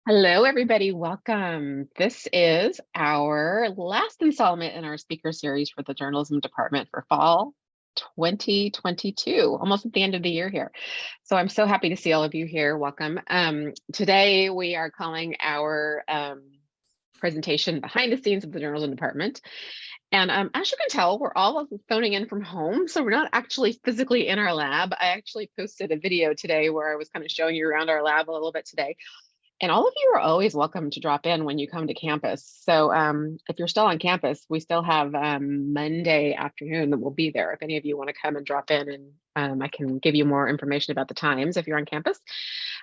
Hello, everybody. Welcome. This is our last installment in our speaker series for the journalism department for fall 2022, almost at the end of the year here. So I'm so happy to see all of you here. Welcome. Today we are calling our presentation behind the scenes of the journalism department. And as you can tell, we're all phoning in from home. So we're not actually physically in our lab. I actually posted a video today where I was kind of showing you around our lab a little bit today. And all of you are always welcome to drop in when you come to campus. So if you're still on campus, we still have Monday afternoon that we'll be there. If any of you want to come and drop in, and I can give you more information about the times if you're on campus.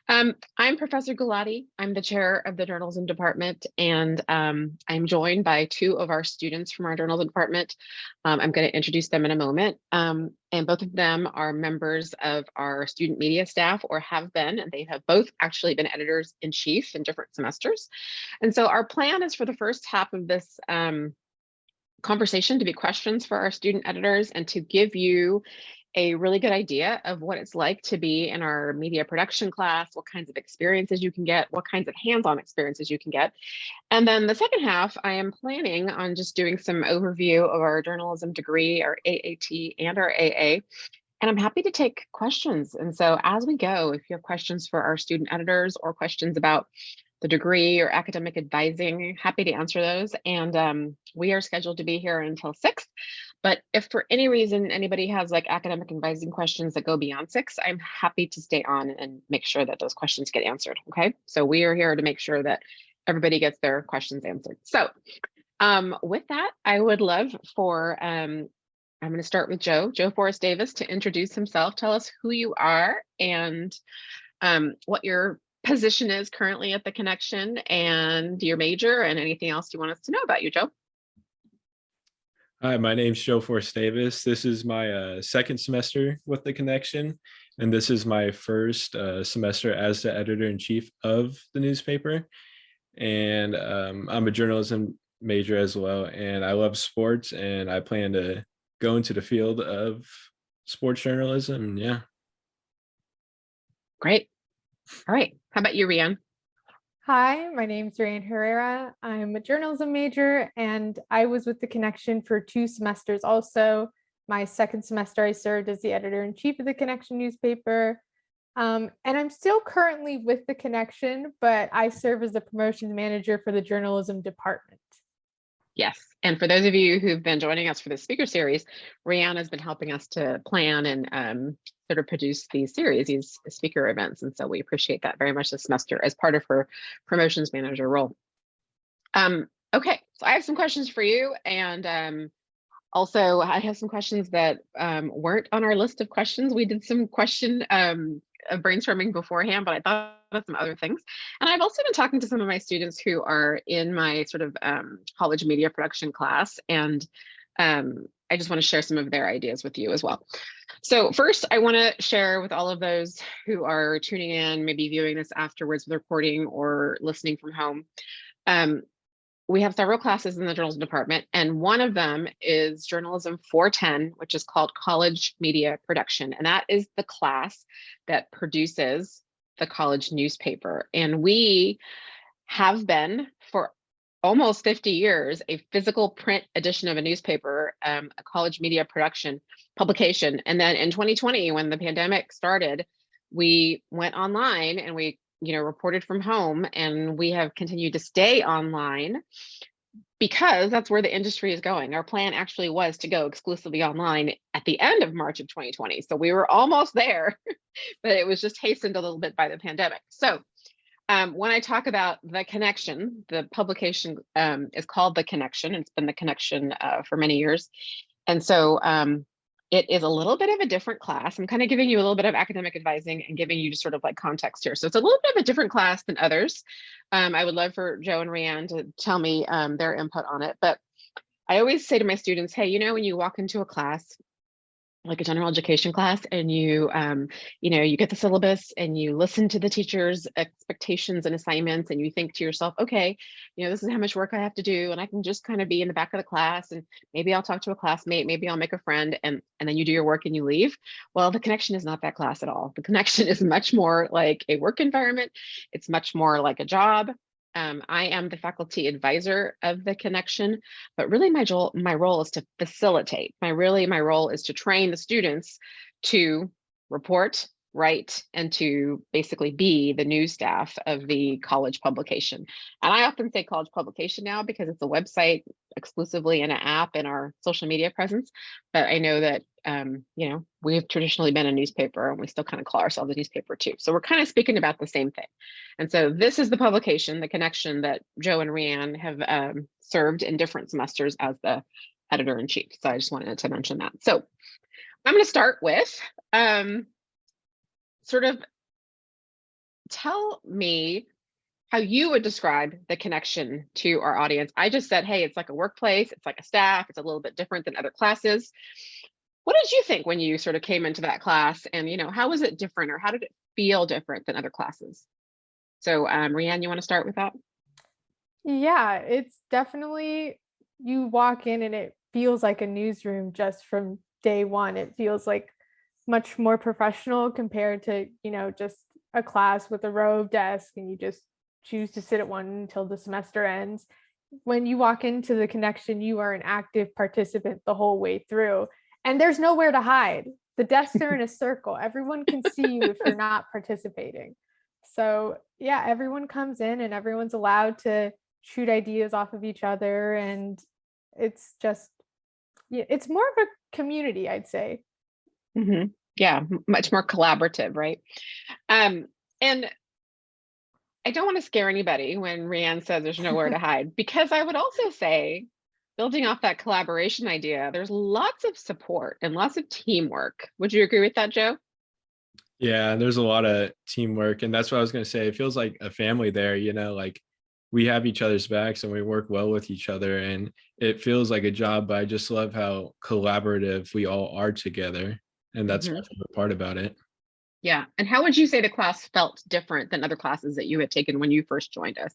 I'm Professor Gulati. I'm the chair of the journalism department, and I'm joined by two of our students from our journalism department. I'm going to introduce them in a moment. And both of them are members of our student media staff, or have been, and they have both actually been editors in chief in different semesters. And so our plan is for the first half of this conversation to be questions for our student editors and to give you a really good idea of what it's like to be in our media production class, what kinds of experiences you can get, what kinds of hands-on experiences you can get. And then the second half, I am planning on just doing some overview of our journalism degree, our AAT and our AA. And I'm happy to take questions. And so as we go, if you have questions for our student editors or questions about the degree or academic advising, happy to answer those. And we are scheduled to be here until 6. But if for any reason anybody has like academic advising questions that go beyond 6, I'm happy to stay on and make sure that those questions get answered. Okay, so we are here to make sure that everybody gets their questions answered. So with that, I would love for, I'm going to start with Joe Forrest Davis to introduce himself. Tell us who you are and what your position is currently at the Connection and your major and anything else you want us to know about you, Joe. Hi, my name's Joe Forrest Davis. This is my second semester with the Connection, and this is my first semester as the editor-in-chief of the newspaper. And I'm a journalism major as well, and I love sports, and I plan to go into the field of sports journalism. Yeah. Great. All right. How about you, Rian? Hi, my name's Ryan Herrera. I'm a journalism major, and I was with the Connection for 2 semesters also. My second semester, I served as the editor-in-chief of the Connection newspaper. And I'm still currently with the Connection, but I serve as the promotions manager for the journalism department. Yes. And for those of you who've been joining us for the speaker series, Rihanna has been helping us to plan and sort of produce these series, these speaker events. And so we appreciate that very much this semester as part of her promotions manager role. Okay, so I have some questions for you. And also I have some questions that weren't on our list of questions. We did some question brainstorming beforehand, but I thought of some other things. And I've also been talking to some of my students who are in my sort of college media production class. And I just want to share some of their ideas with you as well. So first, I want to share with all of those who are tuning in, maybe viewing this afterwards with recording or listening from home. We have several classes in the journalism department, and one of them is Journalism 410, which is called College Media Production. And that is the class that produces the college newspaper. And we have been for almost 50 years a physical print edition of a newspaper, a college media production publication. And then in 2020, when the pandemic started, we went online and we reported from home, and we have continued to stay online because that's where the industry is going. Our plan actually was to go exclusively online at the end of March of 2020. So we were almost there, but it was just hastened a little bit by the pandemic. So when I talk about the Connection, the publication is called The Connection. It's been The Connection for many years. And so it is a little bit of a different class. I'm kind of giving you a little bit of academic advising and giving you just sort of like context here. So it's a little bit of a different class than others. I would love for Joe and Rianne to tell me their input on it. But I always say to my students, hey, when you walk into a class, like a general education class, and you get the syllabus and you listen to the teacher's expectations and assignments, and you think to yourself, okay, this is how much work I have to do, and I can just kind of be in the back of the class, and maybe I'll talk to a classmate, maybe I'll make a friend, and then you do your work and you leave. Well, the connection is not that class at all. The connection is much more like a work environment. It's much more like a job. I am the faculty advisor of the connection, but really my role is to facilitate. My role is to train the students to report, write, and to basically be the news staff of the college publication. And I often say college publication now because it's a website exclusively and an app in our social media presence. But I know that we've traditionally been a newspaper, and we still kind of call ourselves a newspaper too. So we're kind of speaking about the same thing. And so this is the publication, the connection, that Joe and Rhiannon have served in different semesters as the editor-in-chief. So I just wanted to mention that. So I'm going to start with sort of tell me how you would describe the connection to our audience. I just said, hey, it's like a workplace, it's like a staff, it's a little bit different than other classes. What did you think when you sort of came into that class, and how was it different, or how did it feel different than other classes? So Rhiannon, you want to start with that? Yeah, it's definitely, you walk in and it feels like a newsroom just from day one. It feels like much more professional compared to, just a class with a row of desks and you just choose to sit at one until the semester ends. When you walk into the connection, you are an active participant the whole way through, and there's nowhere to hide. The desks are in a circle. Everyone can see you if you're not participating. So yeah, everyone comes in and everyone's allowed to shoot ideas off of each other, and it's just, it's more of a community, I'd say. Mm-hmm. Yeah, much more collaborative, right? And I don't want to scare anybody when Rhiannon says there's nowhere to hide, because I would also say, building off that collaboration idea, there's lots of support and lots of teamwork. Would you agree with that, Joe? Yeah, there's a lot of teamwork, and that's what I was going to say. It feels like a family there, like we have each other's backs and we work well with each other, and it feels like a job, but I just love how collaborative we all are together. And that's my favorite part about it. Yeah. And how would you say the class felt different than other classes that you had taken when you first joined us?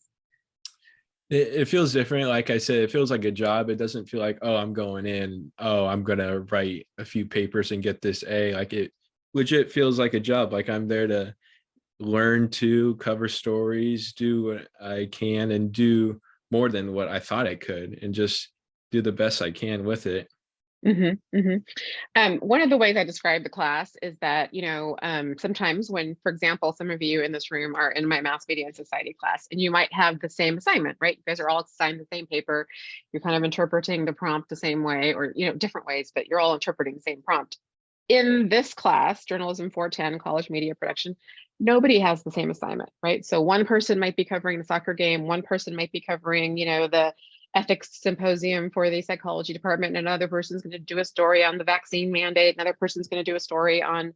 It feels different. Like I said, it feels like a job. It doesn't feel like, oh, I'm going in, oh, I'm going to write a few papers and get this A. Like, it legit feels like a job. Like I'm there to learn, to cover stories, do what I can, and do more than what I thought I could, and just do the best I can with it. One of the ways I describe the class is that, sometimes when, for example, some of you in this room are in my mass media and society class, and you might have the same assignment, right? You guys are all assigned the same paper. You're kind of interpreting the prompt the same way, or, different ways, but you're all interpreting the same prompt. In this class, Journalism 410, College Media Production, nobody has the same assignment, right? So one person might be covering the soccer game, one person might be covering, the ethics symposium for the psychology department, and another person's going to do a story on the vaccine mandate, another person's going to do a story on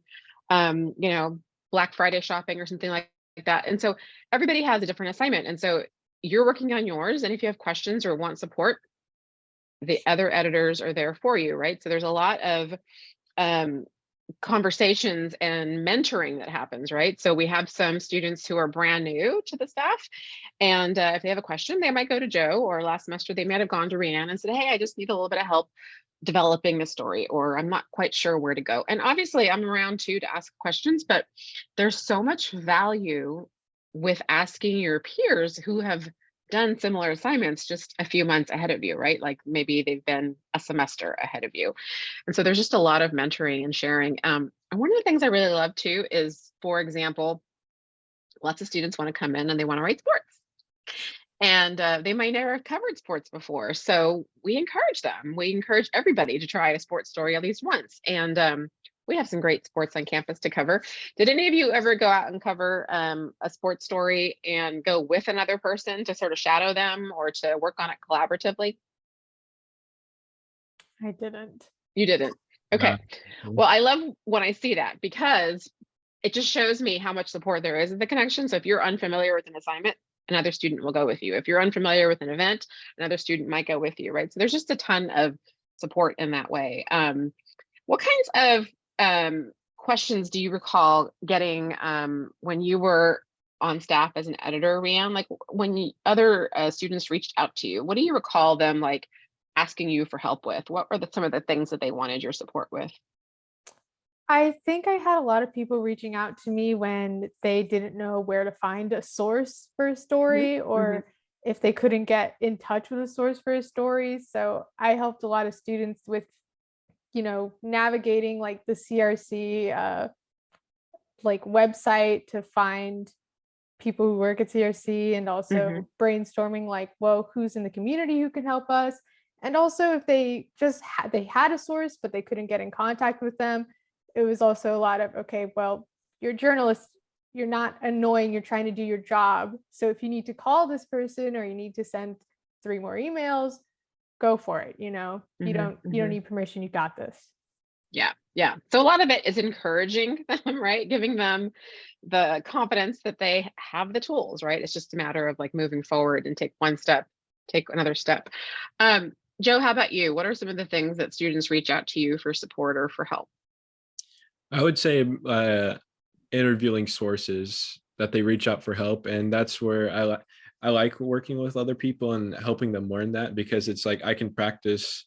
Black Friday shopping or something like that. And so everybody has a different assignment, and so you're working on yours, and if you have questions or want support, the other editors are there for you, right? So there's a lot of conversations and mentoring that happens, right? So we have some students who are brand new to the staff, and if they have a question, they might go to Joe, or last semester they might have gone to Rhiannon and said, hey, I just need a little bit of help developing the story, or I'm not quite sure where to go. And obviously I'm around too to ask questions, but there's so much value with asking your peers who have done similar assignments just a few months ahead of you, right? Like maybe they've been a semester ahead of you. And so there's just a lot of mentoring and sharing. And one of the things I really love too is, for example, lots of students want to come in and they want to write sports. And they might never have covered sports before. So we encourage them. We encourage everybody to try a sports story at least once. And we have some great sports on campus to cover. Did any of you ever go out and cover a sports story and go with another person to sort of shadow them or to work on it collaboratively? I didn't. You didn't? Okay. Well, I love when I see that, because it just shows me how much support there is in the connection. So if you're unfamiliar with an assignment, another student will go with you. If you're unfamiliar with an event, another student might go with you, right? So there's just a ton of support in that way. What kinds of questions do you recall getting when you were on staff as an editor, Rianne? Like when other students reached out to you, what do you recall them like asking you for help with? What were some of the things that they wanted your support with? I think I had a lot of people reaching out to me when they didn't know where to find a source for a story, or if they couldn't get in touch with a source for a story. So I helped a lot of students with, navigating like the CRC like website to find people who work at CRC, and also brainstorming like, well, who's in the community who can help us? And also if they just they had a source, but they couldn't get in contact with them, it was also a lot of, okay, well, you're a journalist, you're not annoying, you're trying to do your job. So if you need to call this person or you need to send 3 more emails, go for it. You don't need permission, you got this. Yeah. So a lot of it is encouraging them, right? Giving them the confidence that they have the tools, right? It's just a matter of like moving forward and take one step, take another step. Joe, how about you? What are some of the things that students reach out to you for support or for help? I would say interviewing sources that they reach out for help, and that's where I like working with other people and helping them learn that, because it's like I can practice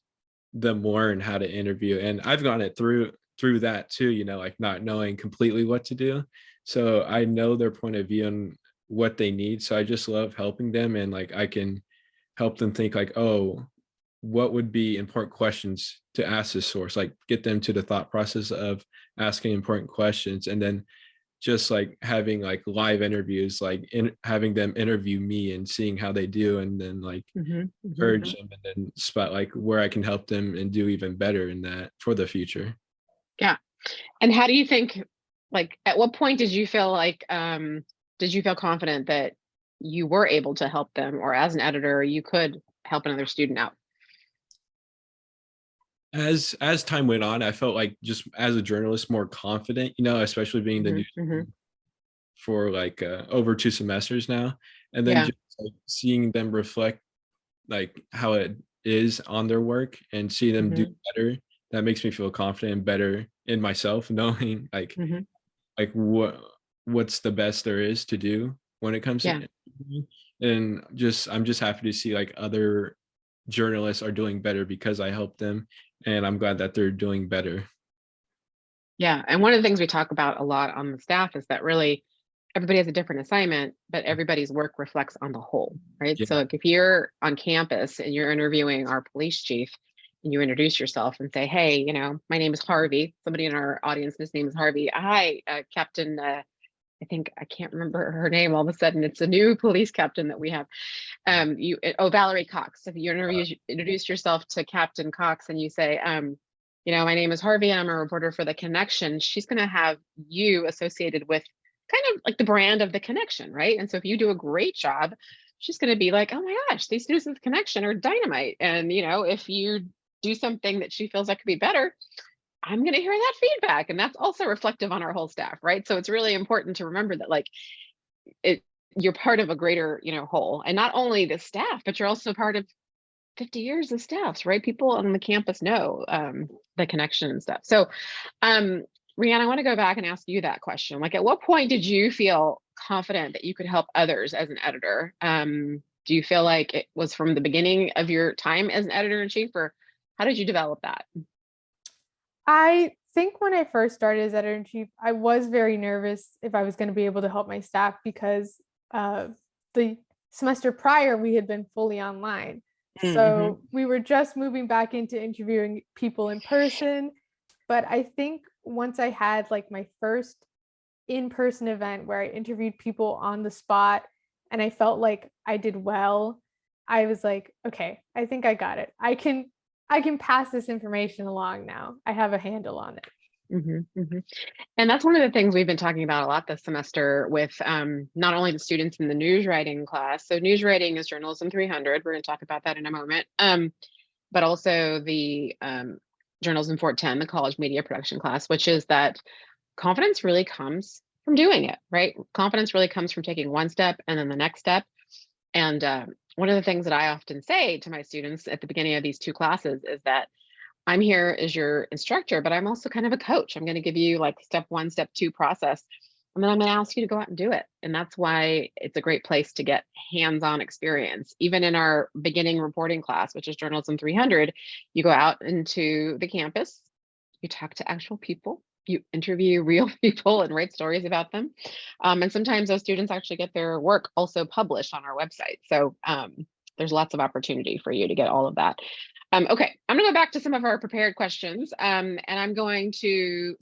them learn how to interview, and I've gone it through that too, like not knowing completely what to do. So I know their point of view and what they need. So I just love helping them, and like I can help them think like, oh, what would be important questions to ask this source, like get them to the thought process of asking important questions, and then just like having like live interviews, like having them interview me and seeing how they do, and then like encourage them, and then spot like where I can help them and do even better in that for the future. Yeah. And how do you think, like, at what point did you feel like, did you feel confident that you were able to help them, or as an editor, you could help another student out? As time went on, I felt like just as a journalist more confident, especially being the news for like over 2 semesters now, and then Yeah. just like seeing them reflect like how it is on their work and see them do better, that makes me feel confident and better in myself, knowing like what's the best there is to do when it comes to interviewing. And I'm just happy to see like other journalists are doing better because I helped them, and I'm glad that they're doing better. Yeah. And one of the things we talk about a lot on the staff is that really everybody has a different assignment, but everybody's work reflects on the whole, right? Yeah. So like if you're on campus and you're interviewing our police chief, and you introduce yourself and say, hey, my name is Harvey. Somebody in our audience, his name is Harvey. Hi, Captain, I think I can't remember her name. All of a sudden, it's a new police captain that we have. Valerie Cox. If you introduce yourself to Captain Cox and you say, my name is Harvey and I'm a reporter for The Connection, she's going to have you associated with kind of like the brand of The Connection, right? And so if you do a great job, she's going to be like, oh my gosh, these students of The Connection are dynamite. And, if you do something that she feels like could be better, I'm going to hear that feedback. And that's also reflective on our whole staff, right? So it's really important to remember that like you're part of a greater, whole, and not only the staff, but you're also part of 50 years of staffs, right? People on the campus know The Connection and stuff. So, Rianne, I want to go back and ask you that question. Like, at what point did you feel confident that you could help others as an editor? Do you feel like it was from the beginning of your time as an editor-in-chief, or how did you develop that? I think when I first started as editor-in-chief, I was very nervous if I was going to be able to help my staff, because the semester prior, we had been fully online. So we were just moving back into interviewing people in person. But I think once I had like my first in-person event where I interviewed people on the spot and I felt like I did well, I was like, okay, I think I got it. I can pass this information along now. I have a handle on it. And that's one of the things we've been talking about a lot this semester with not only the students in the news writing class. So news writing is Journalism 300. We're going to talk about that in a moment. But also the Journalism 410, the college media production class, which is that confidence really comes from doing it, right? Confidence really comes from taking one step and then the next step. And one of the things that I often say to my students at the beginning of these 2 classes is that I'm here as your instructor, but I'm also kind of a coach. I'm going to give you like step 1, step 2 process, and then I'm going to ask you to go out and do it. And that's why it's a great place to get hands-on experience. Even in our beginning reporting class, which is Journalism 300, you go out into the campus, you talk to actual people, you interview real people and write stories about them. And sometimes those students actually get their work also published on our website. So there's lots of opportunity for you to get all of that. Okay, I'm gonna go back to some of our prepared questions, and I'm going to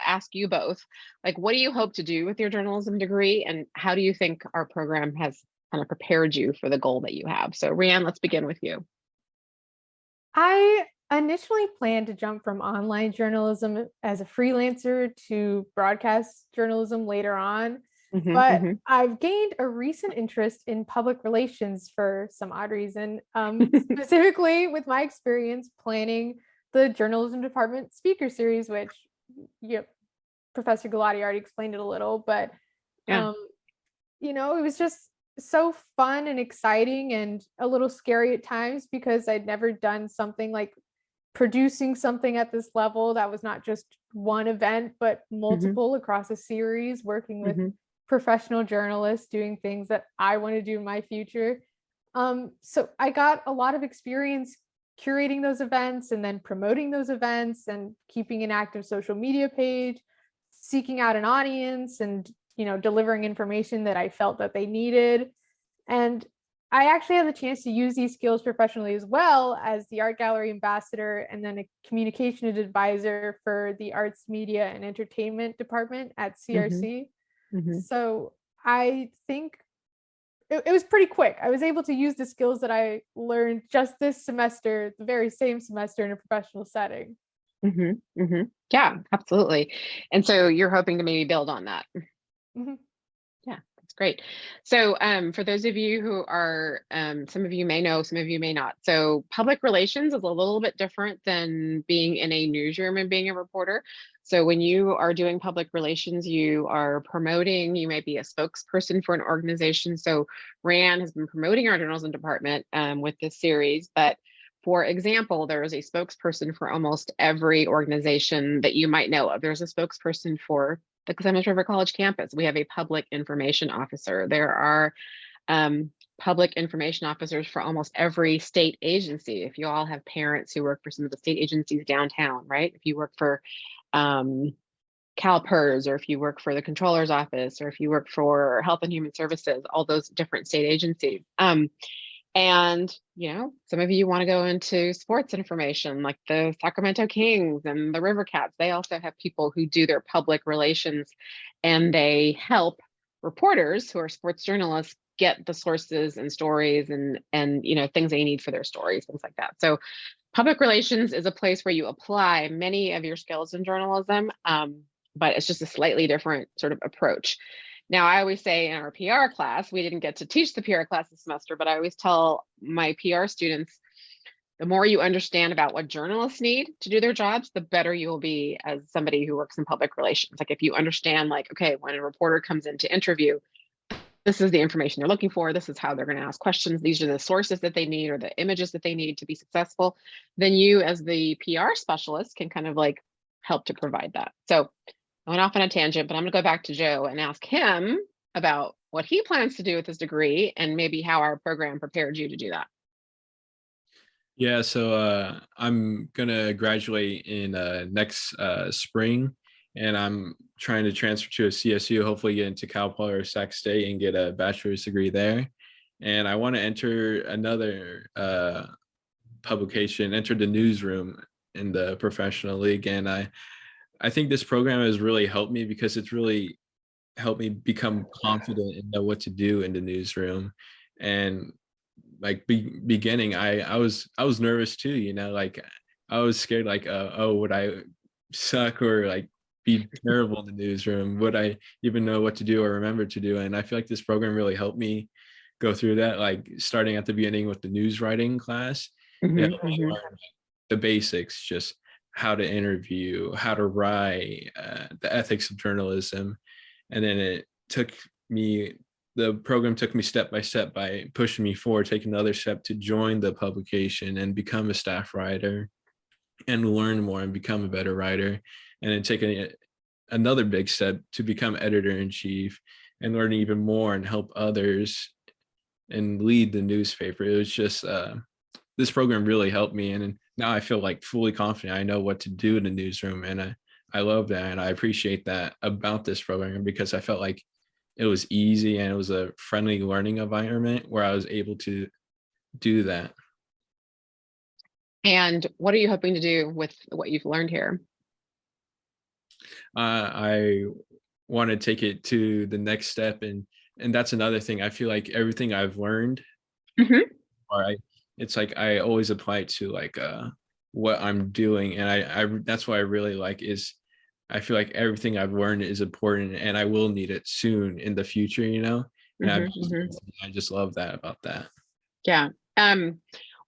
ask you both, like, what do you hope to do with your journalism degree, and how do you think our program has kind of prepared you for the goal that you have? So Rhiannon, let's begin with you. I initially planned to jump from online journalism as a freelancer to broadcast journalism later on, but I've gained a recent interest in public relations for some odd reason, specifically with my experience planning the journalism department speaker series, which Professor Galati already explained it a little, but Yeah. it was just so fun and exciting and a little scary at times because I'd never done something like producing something at this level that was not just one event, but multiple across a series, working with professional journalists, doing things that I want to do in my future. So I got a lot of experience curating those events and then promoting those events and keeping an active social media page, seeking out an audience and delivering information that I felt that they needed. And I actually had the chance to use these skills professionally as well as the art gallery ambassador and then a communications advisor for the arts, media, and entertainment department at CRC. So I think it was pretty quick. I was able to use the skills that I learned just this semester, the very same semester, in a professional setting. Yeah, absolutely. And so you're hoping to maybe build on that. Yeah, that's great. So for those of you who are, some of you may know, some of you may not. So public relations is a little bit different than being in a newsroom and being a reporter. So when you are doing public relations, you are promoting, you might be a spokesperson for an organization. So Rand has been promoting our journalism department with this series, but for example, there is a spokesperson for almost every organization that you might know of. There's a spokesperson for the Clemens River College campus. We have a public information officer. There are public information officers for almost every state agency. If you all have parents who work for some of the state agencies downtown, right? If you work for CalPERS, or if you work for the controller's office, or if you work for Health and Human Services, all those different state agencies. And, some of you want to go into sports information like the Sacramento Kings and the River Cats. They also have people who do their public relations, and they help reporters who are sports journalists get the sources and stories and things they need for their stories, things like that. So public relations is a place where you apply many of your skills in journalism, but it's just a slightly different sort of approach. Now, I always say in our PR class, we didn't get to teach the PR class this semester, but I always tell my PR students, the more you understand about what journalists need to do their jobs, the better you will be as somebody who works in public relations. Like if you understand, like, okay, when a reporter comes in to interview, this is the information they're looking for, this is how they're going to ask questions, these are the sources that they need or the images that they need to be successful, then you as the PR specialist can kind of like help to provide that. So I went off on a tangent, but I'm going to go back to Joe and ask him about what he plans to do with his degree and maybe how our program prepared you to do that. Yeah, so I'm going to graduate in next spring, and I'm trying to transfer to a CSU, hopefully get into Cal Poly or Sac State and get a bachelor's degree there. And I want to enter another publication, enter the newsroom in the professional league. And I think this program has really helped me because it's really helped me become confident and know what to do in the newsroom. And like beginning, I was nervous too, like I was scared, like, oh, would I suck or like be terrible in the newsroom? Would I even know what to do or remember to do? And I feel like this program really helped me go through that, like starting at the beginning with the news writing class. It helped me learn the basics, just how to interview, how to write, the ethics of journalism. And then the program took me step by step by pushing me forward, taking another step to join the publication and become a staff writer. and learn more and become a better writer, and then taking another big step to become editor-in-chief and learn even more and help others and lead the newspaper. It was just this program really helped me, and now I feel like fully confident. I know what to do in the newsroom, and I love that, and I appreciate that about this program, because I felt like it was easy and it was a friendly learning environment where I was able to do that. And what are you hoping to do with what you've learned here? I want to take it to the next step, and that's another thing. I feel like everything I've learned, Mhm. or it's like I always apply it to like what I'm doing, and I that's what I really like is I feel like everything I've learned is important, and I will need it soon in the future, and Mhm, mhm. I just love that about that. Yeah.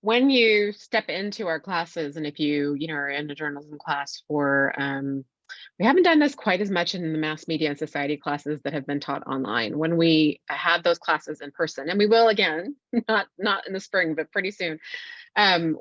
When you step into our classes, and if you know, are in a journalism class for, we haven't done this quite as much in the mass media and society classes that have been taught online. When we had those classes in person, and we will again, not in the spring, but pretty soon,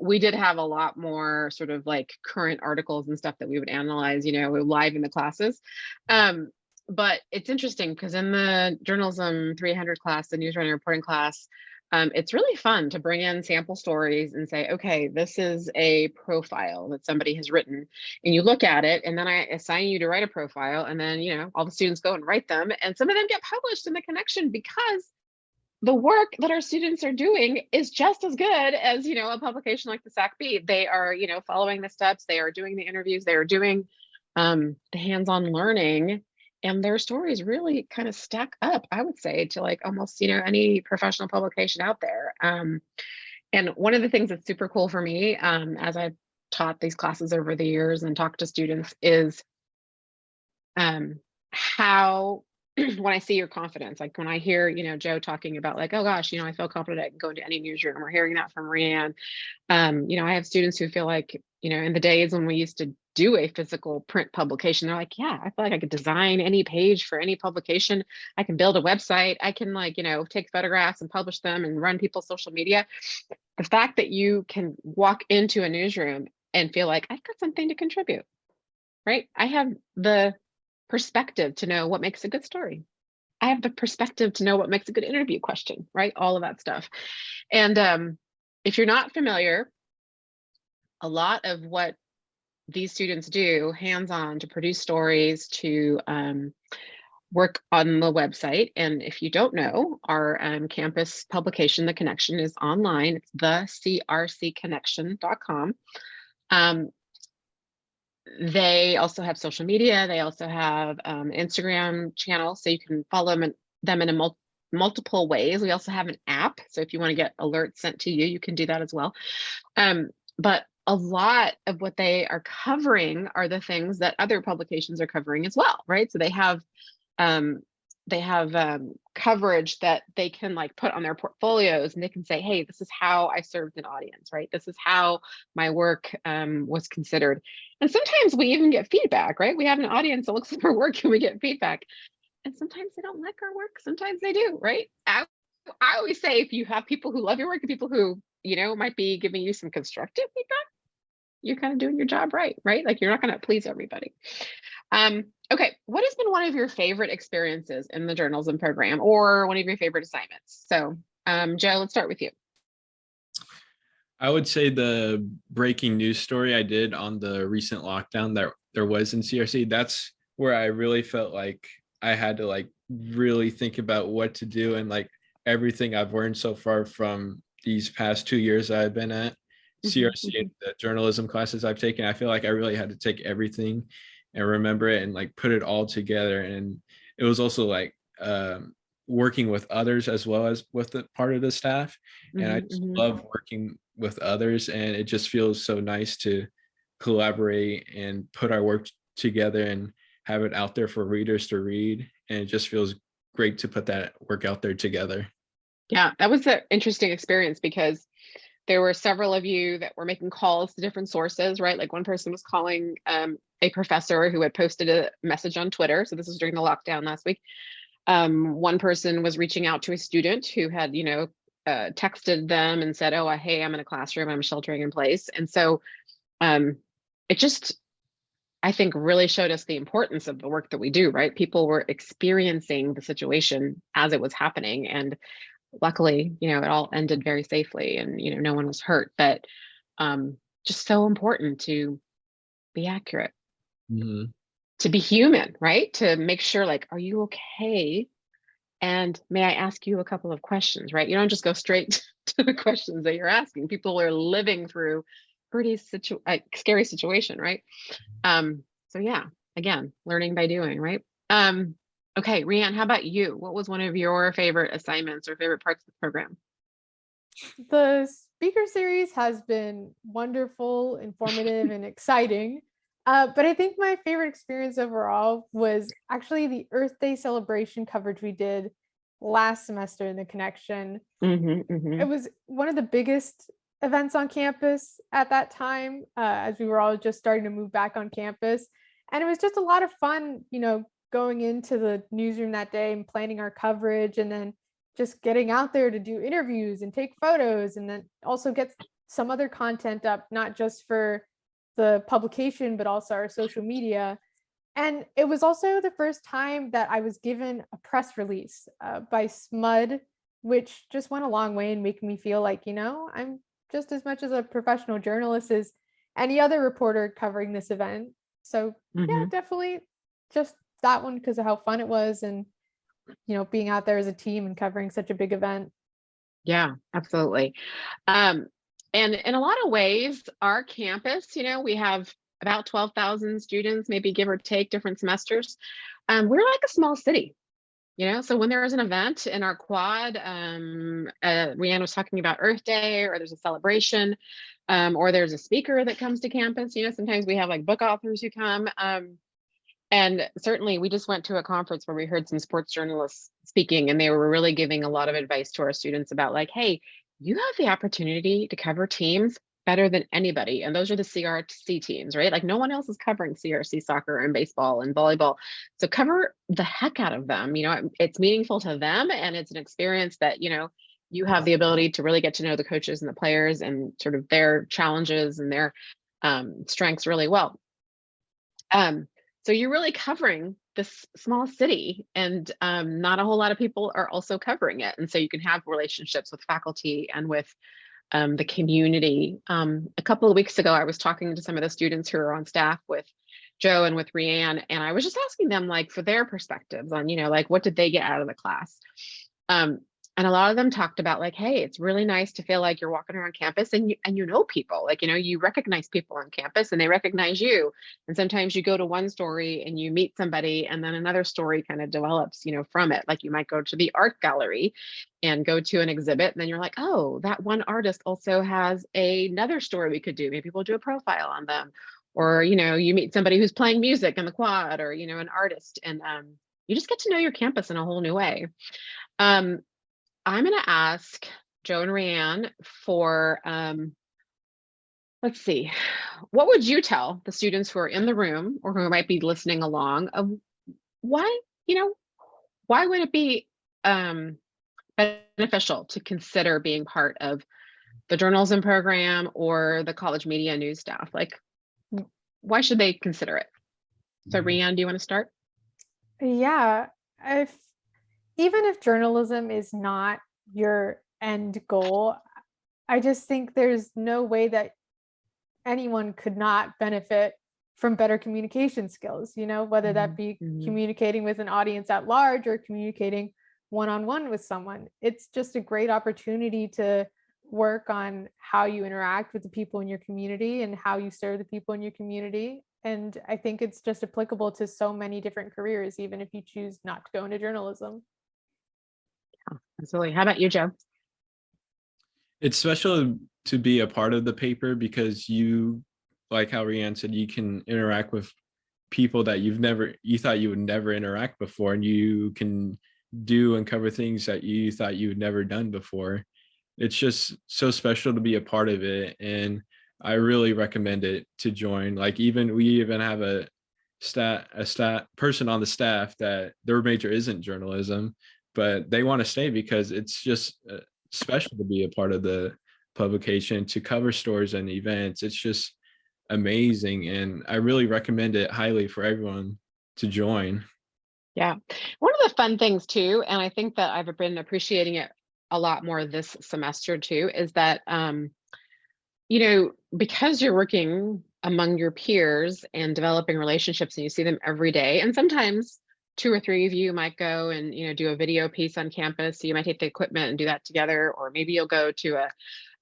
we did have a lot more sort of like current articles and stuff that we would analyze, live in the classes. But it's interesting because in the journalism 300 class, the news writing reporting class, it's really fun to bring in sample stories and say, okay, this is a profile that somebody has written, and you look at it, and then I assign you to write a profile, and then all the students go and write them, and some of them get published in the connection because the work that our students are doing is just as good as a publication like the SACB. They are following the steps, they are doing the interviews, they are doing the hands-on learning, and their stories really kind of stack up, I would say, to like almost any professional publication out there. And one of the things that's super cool for me, as I've taught these classes over the years and talked to students, is how when I see your confidence, like when I hear, Joe talking about like, oh gosh, I feel confident I can go into any newsroom. We're hearing that from Rianne. I have students who feel like, in the days when we used to do a physical print publication, they're like, yeah, I feel like I could design any page for any publication. I can build a website. I can like, take photographs and publish them and run people's social media. The fact that you can walk into a newsroom and feel like I've got something to contribute, right? I have the perspective to know what makes a good story. I have the perspective to know what makes a good interview question, right? All of that stuff. And if you're not familiar, a lot of what these students do hands-on to produce stories, to work on the website. And if you don't know, our campus publication, The Connection, is online. It's the crcconnection.com. They also have social media. They also have Instagram channels, so you can follow them in multiple ways. We also have an app, so if you want to get alerts sent to you, you can do that as well. But a lot of what they are covering are the things that other publications are covering as well, right? So they have coverage that they can like put on their portfolios, and they can say, hey, this is how I served an audience, right? This is how my work was considered. And sometimes we even get feedback, right? We have an audience that looks at our work and we get feedback. And sometimes they don't like our work, sometimes they do, right? I always say, if you have people who love your work and people who might be giving you some constructive feedback, you're kind of doing your job right? Like, you're not going to please everybody. Okay, what has been one of your favorite experiences in the journalism program, or one of your favorite assignments? So, Joe, let's start with you. I would say the breaking news story I did on the recent lockdown that there was in CRC, that's where I really felt like I had to like really think about what to do, and like everything I've learned so far from these past 2 years I've been at CRC and the journalism classes I've taken. I feel like I really had to take everything and remember it and like put it all together. And it was also like working with others as well as with the part of the staff. And I just love working with others, and it just feels so nice to collaborate and put our work together and have it out there for readers to read. And it just feels great to put that work out there together. Yeah, that was an interesting experience because there were several of you that were making calls to different sources, right? Like one person was calling a professor who had posted a message on Twitter. So this was during the lockdown last week. One person was reaching out to a student who had, texted them and said, oh, hey, I'm in a classroom, I'm sheltering in place. And so it just, I think, really showed us the importance of the work that we do, right? People were experiencing the situation as it was happening. And luckily, it all ended very safely and, no one was hurt. But just so important to be accurate, Mhm. to be human, right? To make sure, like, are you okay? And may I ask you a couple of questions, right? You don't just go straight to the questions that you're asking. People are living through pretty scary situation, right? So yeah, again, learning by doing, right? Okay, Rianne, how about you? What was one of your favorite assignments or favorite parts of the program? The speaker series has been wonderful, informative, and exciting. But I think my favorite experience overall was actually the Earth Day celebration coverage we did last semester in the Connection. It was one of the biggest events on campus at that time, as we were all just starting to move back on campus. And it was just a lot of fun, going into the newsroom that day and planning our coverage, and then just getting out there to do interviews and take photos, and then also get some other content up, not just for the publication, but also our social media. And it was also the first time that I was given a press release by SMUD, which just went a long way in making me feel like, I'm just as much as a professional journalist as any other reporter covering this event. So yeah, definitely just that one because of how fun it was, and being out there as a team and covering such a big event. Yeah, absolutely. And in a lot of ways, our campus, we have about 12,000 students, maybe give or take different semesters. We're like a small city, so when there is an event in our quad, Rianne was talking about Earth Day, or there's a celebration, or there's a speaker that comes to campus, sometimes we have like book authors who come. And certainly we just went to a conference where we heard some sports journalists speaking, and they were really giving a lot of advice to our students about like, hey, you have the opportunity to cover teams better than anybody. And those are the CRC teams, right? Like no one else is covering CRC soccer and baseball and volleyball. So cover the heck out of them. It's meaningful to them, and it's an experience that, you have the ability to really get to know the coaches and the players and sort of their challenges and their strengths really well. So you're really covering this small city, and not a whole lot of people are also covering it. And so you can have relationships with faculty and with the community. A couple of weeks ago, I was talking to some of the students who are on staff with Joe and with Rianne, and I was just asking them like for their perspectives on, like what did they get out of the class? And a lot of them talked about like, hey, it's really nice to feel like you're walking around campus and you know people, like, you recognize people on campus and they recognize you. And sometimes you go to one story and you meet somebody, and then another story kind of develops, from it. Like you might go to the art gallery and go to an exhibit, and then you're like, oh, that one artist also has another story we could do. Maybe we'll do a profile on them. Or, you meet somebody who's playing music in the quad, or, an artist, and you just get to know your campus in a whole new way. I'm going to ask Joe and Rianne for, let's see, what would you tell the students who are in the room or who might be listening along of why, why would it be beneficial to consider being part of the journalism program or the college media news staff? Like, why should they consider it? So Rianne, do you want to start? Yeah, even if journalism is not your end goal, I just think there's no way that anyone could not benefit from better communication skills, whether that be communicating with an audience at large or communicating one-on-one with someone. It's just a great opportunity to work on how you interact with the people in your community and how you serve the people in your community. And I think it's just applicable to so many different careers, even if you choose not to go into journalism. Absolutely. How about you, Joe? It's special to be a part of the paper because you, like how Rianne said, you can interact with people that you thought you would never interact before, and you can do and cover things that you thought you'd never done before. It's just so special to be a part of it, and I really recommend it to join. Like we even have a stat person on the staff that their major isn't journalism, but they want to stay because it's just special to be a part of the publication, to cover stories and events. It's just amazing, and I really recommend it highly for everyone to join. Yeah. One of the fun things too, and I think that I've been appreciating it a lot more this semester too, is that because you're working among your peers and developing relationships and you see them every day, and sometimes two or three of you might go and do a video piece on campus. So you might take the equipment and do that together, or maybe you'll go to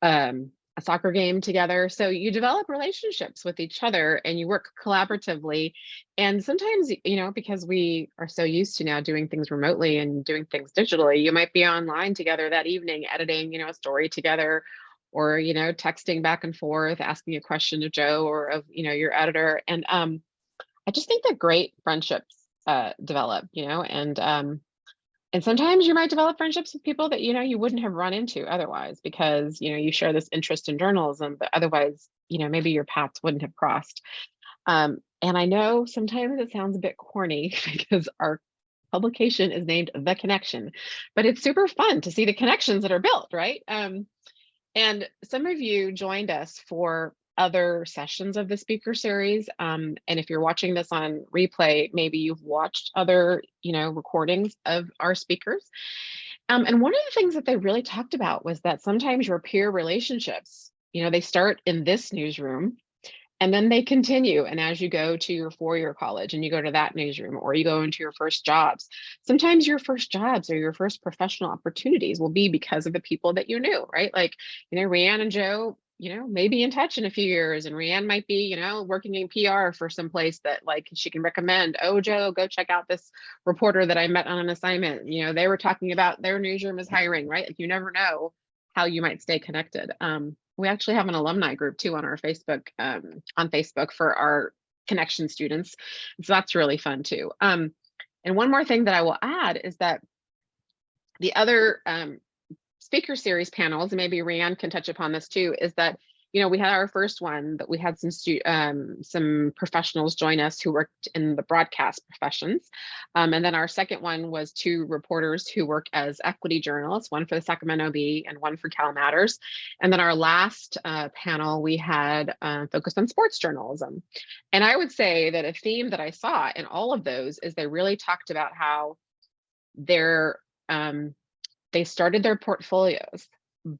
a soccer game together. So you develop relationships with each other and you work collaboratively. And sometimes, because we are so used to now doing things remotely and doing things digitally, you might be online together that evening, editing, a story together, or, texting back and forth, asking a question to Joe or of, your editor. And I just think that great friendships develop, and sometimes you might develop friendships with people that, you wouldn't have run into otherwise, because, you share this interest in journalism, but otherwise, maybe your paths wouldn't have crossed. And I know sometimes it sounds a bit corny because our publication is named The Connection, but it's super fun to see the connections that are built, right? And some of you joined us for other sessions of the speaker series. And if you're watching this on replay, maybe you've watched other, recordings of our speakers. And one of the things that they really talked about was that sometimes your peer relationships, they start in this newsroom and then they continue. And as you go to your four-year college and you go to that newsroom, or you go into your first jobs, sometimes your first jobs or your first professional opportunities will be because of the people that you knew, right? Like, Rhiannon and Joe, may be in touch in a few years, and Rhiannon might be, working in PR for some place that like she can recommend. Oh, Joe, go check out this reporter that I met on an assignment. They were talking about their newsroom is hiring, right? Like, you never know how you might stay connected. We actually have an alumni group too on our Facebook for our connection students. So that's really fun too. And one more thing that I will add is that the other speaker series panels, and maybe Rhiannon can touch upon this too, is that we had our first one, but we had some professionals join us who worked in the broadcast professions. And then our second one was two reporters who work as equity journalists, one for the Sacramento Bee and one for Cal Matters. And then our last panel, we had focused on sports journalism. And I would say that a theme that I saw in all of those is they really talked about how they started their portfolios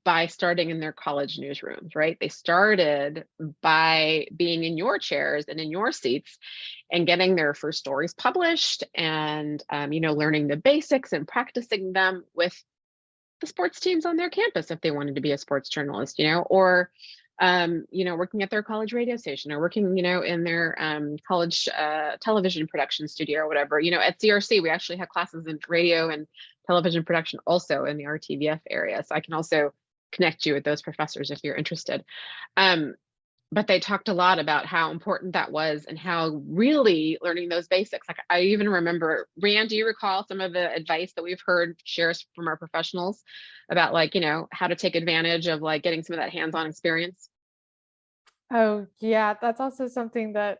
by starting in their college newsrooms, right? They started by being in your chairs and in your seats and getting their first stories published and, learning the basics and practicing them with the sports teams on their campus if they wanted to be a sports journalist, or, working at their college radio station, or working, in their college television production studio or whatever. At CRC, we actually have classes in radio and television production also in the RTVF area. So I can also connect you with those professors if you're interested. But they talked a lot about how important that was and how really learning those basics. Like, I even remember, Rand, do you recall some of the advice that we've heard shares from our professionals about, like, how to take advantage of like getting some of that hands-on experience? Oh, yeah, that's also something that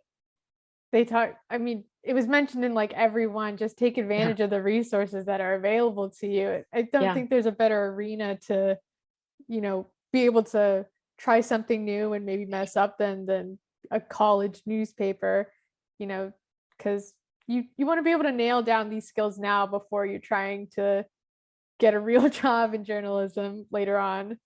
they talk. I mean, it was mentioned in like everyone, just take advantage of the resources that are available to you. I don't think there's a better arena to, be able to try something new and maybe mess up than a college newspaper, because you want to be able to nail down these skills now before you're trying to get a real job in journalism later on.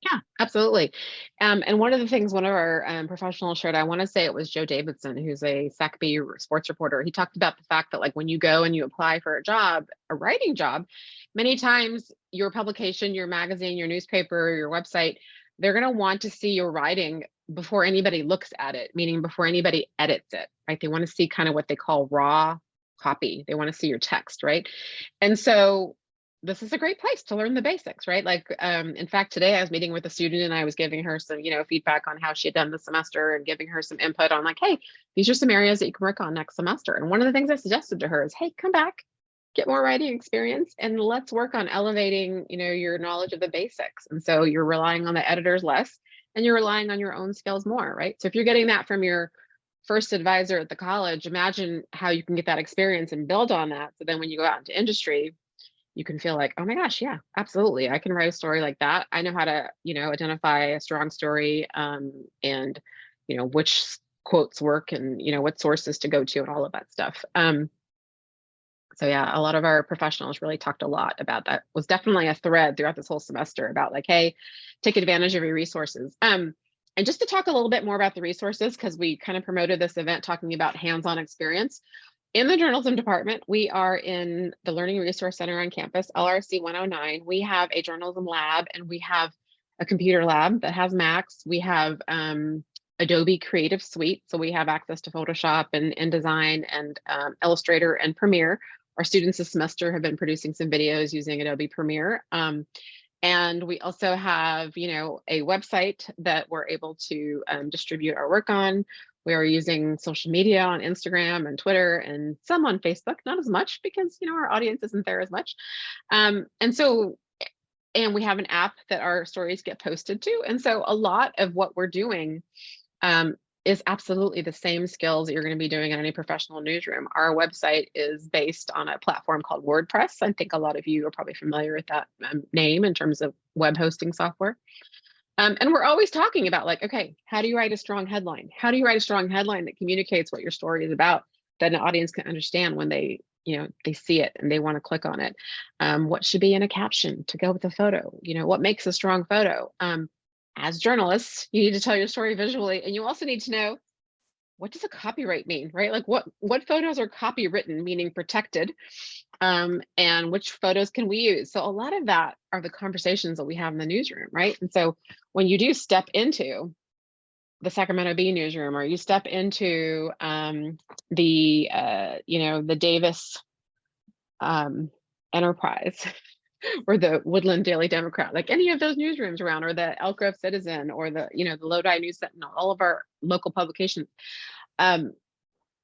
Yeah, absolutely. And one of the things one of our professionals shared, I want to say it was Joe Davidson, who's a SACB sports reporter. He talked about the fact that, like, when you go and you apply for a job, a writing job, many times your publication, your magazine, your newspaper, your website, they're going to want to see your writing before anybody looks at it, meaning before anybody edits it, right? They want to see kind of what they call raw copy. They want to see your text, right? And so this is a great place to learn the basics, right? Like, in fact, today I was meeting with a student and I was giving her some, feedback on how she had done the semester and giving her some input on, like, hey, these are some areas that you can work on next semester. And one of the things I suggested to her is, hey, come back, get more writing experience, and let's work on elevating, your knowledge of the basics. And so you're relying on the editors less and you're relying on your own skills more, right? So if you're getting that from your first advisor at the college, imagine how you can get that experience and build on that. So then when you go out into industry, you can feel like, oh my gosh, yeah, absolutely, I can write a story like that. I know how to, identify a strong story, and which quotes work and, what sources to go to and all of that stuff. So yeah, a lot of our professionals really talked a lot about that. Was definitely a thread throughout this whole semester about like, hey, take advantage of your resources. And just to talk a little bit more about the resources, because we kind of promoted this event talking about hands-on experience. In the journalism department, we are in the Learning Resource Center on campus, LRC 109. We have a journalism lab and we have a computer lab that has Macs. We have Adobe Creative Suite. So we have access to Photoshop and InDesign and Illustrator and Premiere. Our students this semester have been producing some videos using Adobe Premiere. And we also have, a website that we're able to distribute our work on. We are using social media on Instagram and Twitter and some on Facebook, not as much because, our audience isn't there as much. And we have an app that our stories get posted to. And so a lot of what we're doing is absolutely the same skills that you're going to be doing in any professional newsroom. Our website is based on a platform called WordPress. I think a lot of you are probably familiar with that name in terms of web hosting software. And we're always talking about like, okay, how do you write a strong headline? How do you write a strong headline that communicates what your story is about, that an audience can understand when they see it and they want to click on it? What should be in a caption to go with the photo? What makes a strong photo? As journalists, you need to tell your story visually, and you also need to know, what does a copyright mean, right? Like what photos are copywritten, meaning protected, and which photos can we use? So a lot of that are the conversations that we have in the newsroom, right? And so when you do step into the Sacramento Bee newsroom, or you step into the Davis Enterprise, or the Woodland Daily Democrat, like any of those newsrooms around, or the Elk Grove Citizen, or the Lodi News Sentinel, all of our local publications,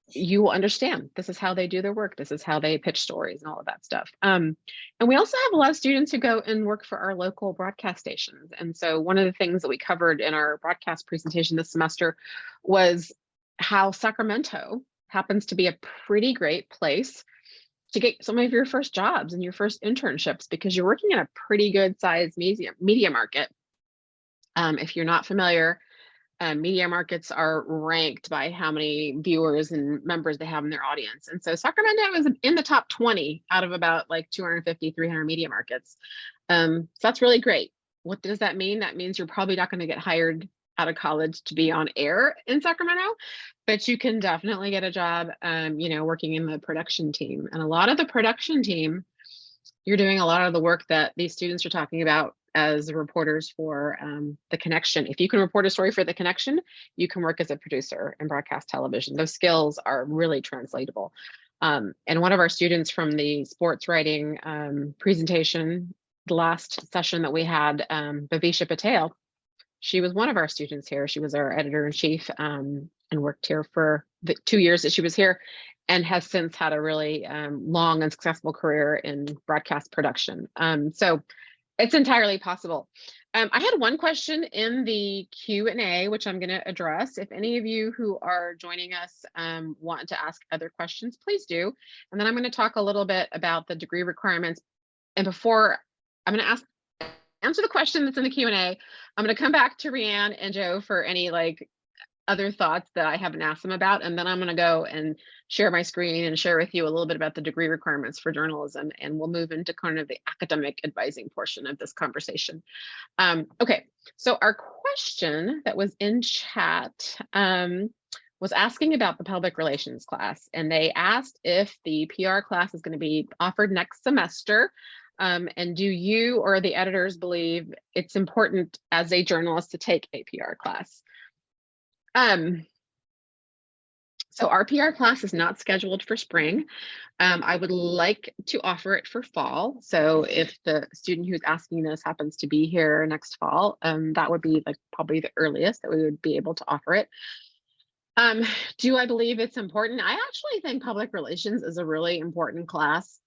you will understand this is how they do their work. This is how they pitch stories and all of that stuff. And we also have a lot of students who go and work for our local broadcast stations. And so one of the things that we covered in our broadcast presentation this semester was how Sacramento happens to be a pretty great place to get some of your first jobs and your first internships, because you're working in a pretty good sized media market. If you're not familiar, media markets are ranked by how many viewers and members they have in their audience. And so Sacramento is in the top 20 out of about like 250, 300 media markets. So that's really great. What does that mean? That means you're probably not going to get hired out of college to be on air in Sacramento, but you can definitely get a job, working in the production team. And a lot of the production team, you're doing a lot of the work that these students are talking about as reporters for The Connection. If you can report a story for The Connection, you can work as a producer in broadcast television. Those skills are really translatable. And one of our students from the sports writing presentation, the last session that we had, Bhavisha Patel, she was one of our students here. She was our editor-in-chief and worked here for the 2 years that she was here, and has since had a really long and successful career in broadcast production. So it's entirely possible. I had one question in the Q&A, which I'm going to address. If any of you who are joining us want to ask other questions, please do. And then I'm going to talk a little bit about the degree requirements. And before I'm going to answer the question that's in the Q&A, I'm going to come back to Rianne and Joe for any other thoughts that I haven't asked them about. And then I'm going to go and share my screen and share with you a little bit about the degree requirements for journalism. And we'll move into kind of the academic advising portion of this conversation. Okay, so our question that was in chat was asking about the public relations class. And they asked if the PR class is going to be offered next semester. And do you or the editors believe it's important as a journalist to take a PR class? So our PR class is not scheduled for spring. I would like to offer it for fall. So if the student who's asking this happens to be here next fall, that would be probably the earliest that we would be able to offer it. Do I believe it's important? I actually think public relations is a really important class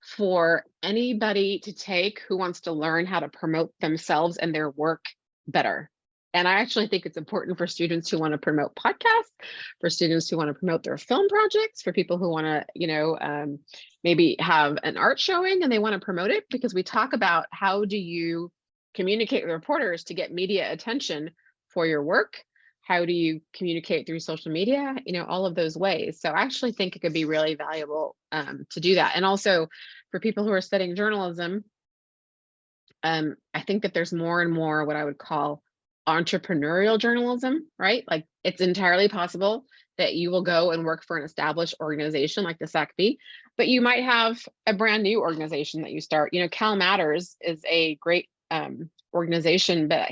for anybody to take who wants to learn how to promote themselves and their work better. And I actually think it's important for students who want to promote podcasts, for students who want to promote their film projects, for people who want to, maybe have an art showing and they want to promote it, because we talk about how do you communicate with reporters to get media attention for your work? How do you communicate through social media? All of those ways. So I actually think it could be really valuable to do that. And also for people who are studying journalism, I think that there's more and more what I would call entrepreneurial journalism, right? Like it's entirely possible that you will go and work for an established organization like the SACB, but you might have a brand new organization that you start. Cal Matters is a great organization, but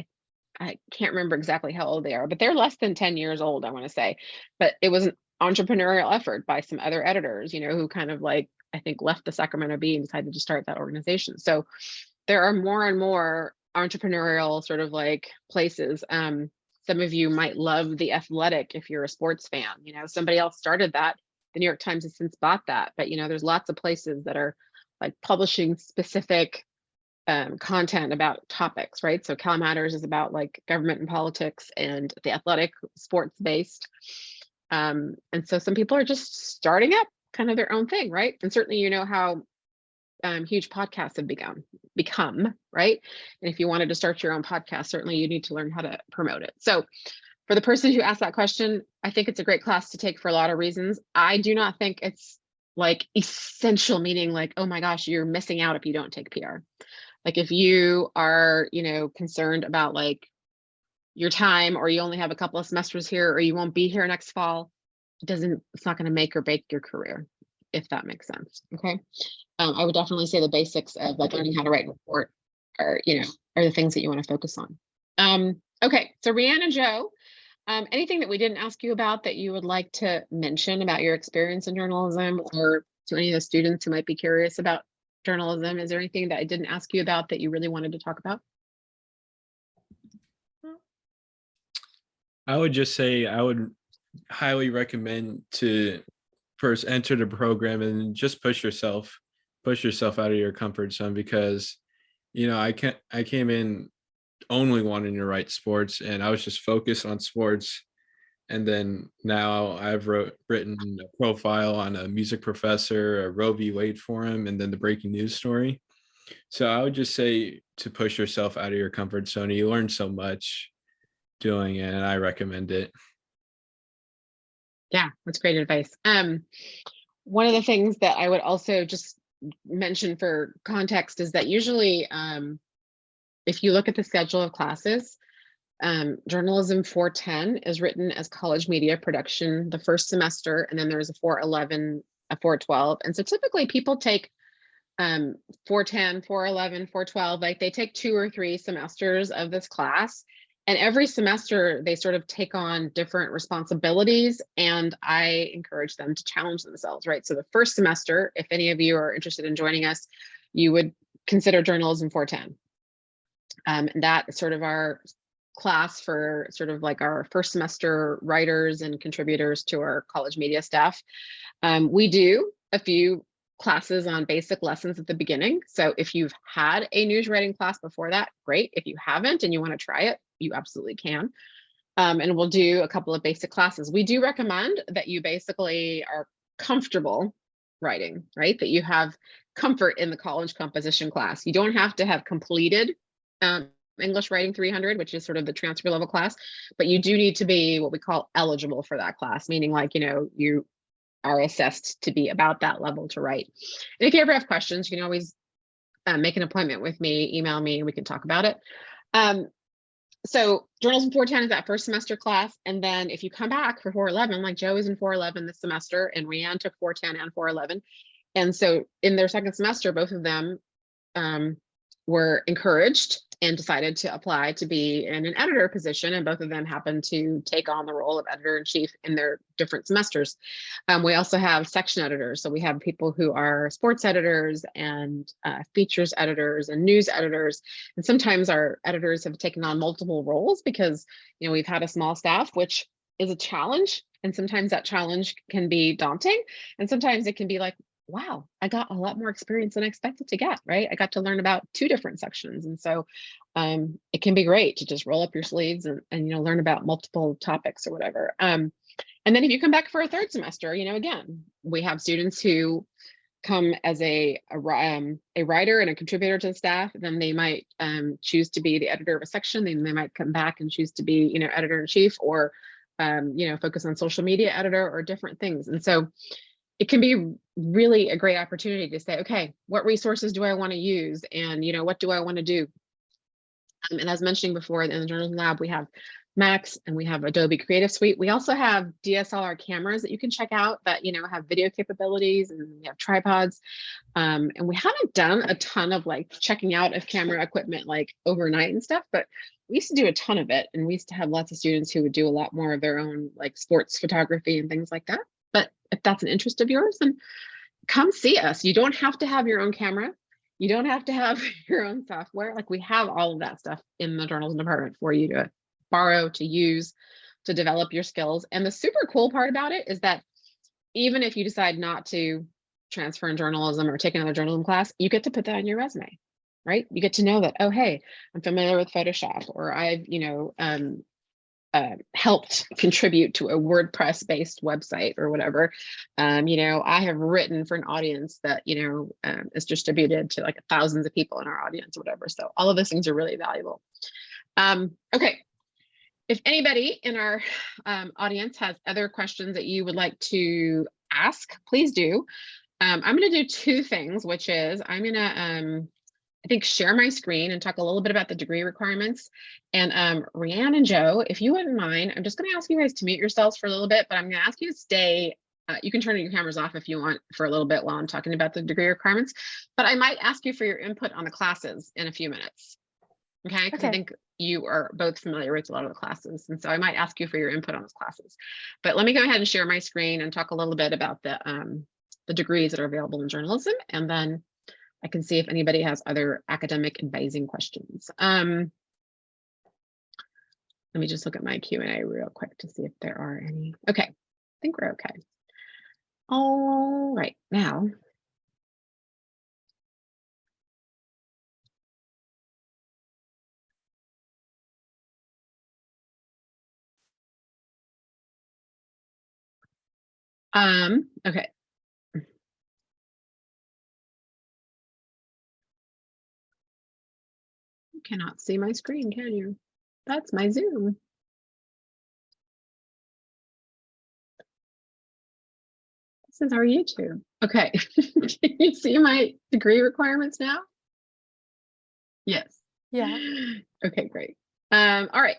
I can't remember exactly how old they are, but they're less than 10 years old, I want to say. But it was an entrepreneurial effort by some other editors, who kind of like, I think, left the Sacramento Bee and decided to start that organization. So there are more and more entrepreneurial sort of like places. Some of you might love The Athletic if you're a sports fan. Somebody else started that. The New York Times has since bought that. But there's lots of places that are like publishing specific content about topics, right? So Cal Matters is about like government and politics, and The Athletic, sports based. And so some people are just starting up kind of their own thing, right? And certainly how huge podcasts have become, right? And if you wanted to start your own podcast, certainly you need to learn how to promote it. So for the person who asked that question, I think it's a great class to take for a lot of reasons. I do not think it's like essential, meaning like, oh my gosh, you're missing out if you don't take PR. Like if you are, concerned about like your time, or you only have a couple of semesters here, or you won't be here next fall, it's not going to make or break your career, if that makes sense. Okay. I would definitely say the basics of like learning how to write a report are the things that you want to focus on. Okay, so Rhiannon and Joe, anything that we didn't ask you about that you would like to mention about your experience in journalism, or to any of the students who might be curious about journalism? Is there anything that I didn't ask you about that you really wanted to talk about? I would just say I would highly recommend to first enter the program and just push yourself out of your comfort zone, because I came in only wanting to write sports, and I was just focused on sports. And then now I've written a profile on a music professor, a Roe v. Wade forum, and then the breaking news story. So I would just say to push yourself out of your comfort zone. You learn so much doing it, and I recommend it. Yeah, that's great advice. One of the things that I would also just mention for context is that usually if you look at the schedule of classes, journalism 410 is written as college media production the first semester, and then there's a 411, a 412. And so typically people take 410, 411, 412, like they take 2 or 3 semesters of this class. And every semester they sort of take on different responsibilities, and I encourage them to challenge themselves, right? So the first semester, if any of you are interested in joining us, you would consider journalism 410. And that is sort of our class for sort of like our first semester writers and contributors to our college media staff. We do a few classes on basic lessons at the beginning. So if you've had a news writing class before that, great. If you haven't and you want to try it, you absolutely can. And we'll do a couple of basic classes. We do recommend that you basically are comfortable writing, right? That you have comfort in the college composition class. You don't have to have completed English Writing 300, which is sort of the transfer level class, but you do need to be what we call eligible for that class, meaning like, you are assessed to be about that level to write. And if you ever have questions, you can always make an appointment with me, email me, and we can talk about it. So journalism 410 is that first semester class. And then if you come back for 411, like Joe is in 411 this semester, and Rhiannon took 410 and 411. And so in their second semester, both of them were encouraged and decided to apply to be in an editor position, and both of them happened to take on the role of editor-in-chief in their different semesters. We also have section editors, so we have people who are sports editors and features editors and news editors, and sometimes our editors have taken on multiple roles because we've had a small staff, which is a challenge, and sometimes that challenge can be daunting, and sometimes it can be like, wow, I got a lot more experience than I expected to get, right? I got to learn about 2 different sections. And so it can be great to just roll up your sleeves and learn about multiple topics or whatever. And then if you come back for a third semester, again, we have students who come as a writer and a contributor to the staff, then they might choose to be the editor of a section. Then they might come back and choose to be, editor in chief, or focus on social media editor, or different things. And so it can be really a great opportunity to say, okay, what resources do I want to use, and what do I want to do? And as mentioned before, in the journalism lab, we have Max and we have Adobe Creative Suite. We also have DSLR cameras that you can check out that have video capabilities, and we have tripods. And we haven't done a ton of like checking out of camera equipment like overnight and stuff, but we used to do a ton of it. And we used to have lots of students who would do a lot more of their own like sports photography and things like that. But if that's an interest of yours, then come see us. You don't have to have your own camera. You don't have to have your own software. Like, we have all of that stuff in the journalism department for you to borrow, to use, to develop your skills. And the super cool part about it is that even if you decide not to transfer in journalism or take another journalism class, you get to put that on your resume, right? You get to know that, oh, hey, I'm familiar with Photoshop, or I've, helped contribute to a WordPress based website or whatever. I have written for an audience that, is distributed to like thousands of people in our audience or whatever. So all of those things are really valuable. Okay. If anybody in our audience has other questions that you would like to ask, please do. I'm going to do two things, which is I'm going to, I think, share my screen and talk a little bit about the degree requirements. And Rhiannon and Joe, if you wouldn't mind, I'm just going to ask you guys to mute yourselves for a little bit, but I'm going to ask you to stay. You can turn your cameras off if you want for a little bit while I'm talking about the degree requirements, but I might ask you for your input on the classes in a few minutes. Okay, because I think you are both familiar with a lot of the classes, and so I might ask you for your input on those classes. But let me go ahead and share my screen and talk a little bit about the degrees that are available in journalism, and then I can see if anybody has other academic advising questions. Let me just look at my Q&A real quick to see if there are any. Okay, I think we're okay. All right, now. Okay. You cannot see my screen, can you? That's my Zoom. This is our YouTube. Okay. Can you see my degree requirements now? Yes. Yeah. Okay, great. All right.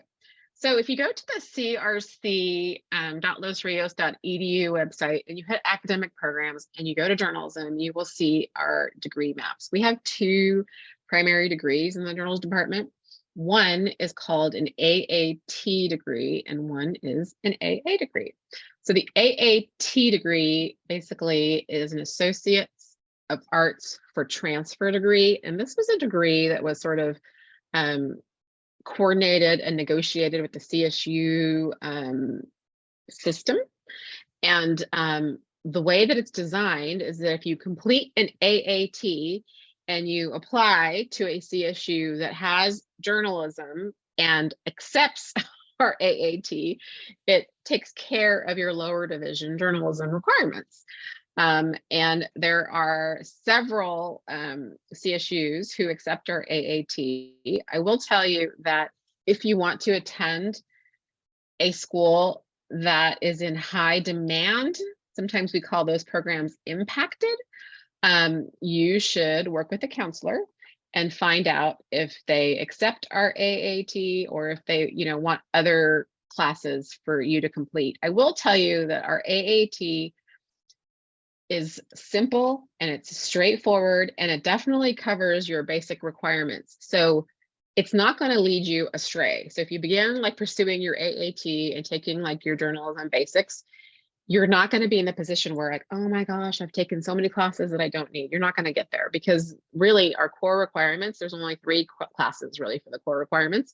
So if you go to the crc.losrios.edu website and you hit academic programs and you go to journalism, you will see our degree maps. We have two primary degrees in the journalism department. One is called an AAT degree and one is an AA degree. So the AAT degree basically is an Associate of Arts for Transfer degree. And this was a degree that was sort of coordinated and negotiated with the CSU system. And the way that it's designed is that if you complete an AAT and you apply to a CSU that has journalism and accepts our AAT, it takes care of your lower division journalism requirements. And there are several CSUs who accept our AAT. I will tell you that if you want to attend a school that is in high demand, sometimes we call those programs impacted, you should work with a counselor and find out if they accept our AAT or if they, want other classes for you to complete. I will tell you that our AAT is simple and it's straightforward and it definitely covers your basic requirements. So it's not going to lead you astray. So if you begin like pursuing your AAT and taking like your journalism basics, you're not going to be in the position where like, oh my gosh, I've taken so many classes that I don't need. You're not going to get there because really our core requirements, there's only 3 classes really for the core requirements.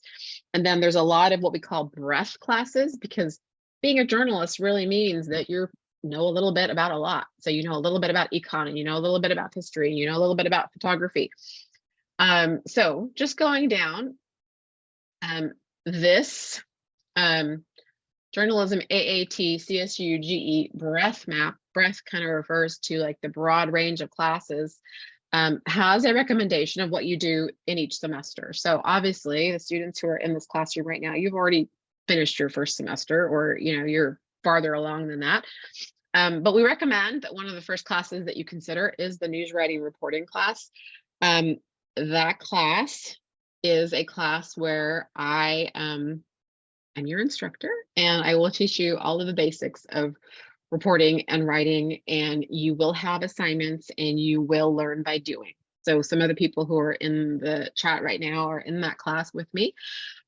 And then there's a lot of what we call breadth classes, because being a journalist really means that you know a little bit about a lot. So you know a little bit about econ, you know a little bit about history, you know a little bit about photography. So just going down this journalism AAT CSU GE breadth map breadth kind of refers to like the broad range of classes, has a recommendation of what you do in each semester. So obviously the students who are in this classroom right now, you've already finished your first semester, or you're farther along than that. But we recommend that one of the first classes that you consider is the news writing reporting class. That class is a class where I am your instructor, and I will teach you all of the basics of reporting and writing, and you will have assignments and you will learn by doing. So some of the people who are in the chat right now are in that class with me.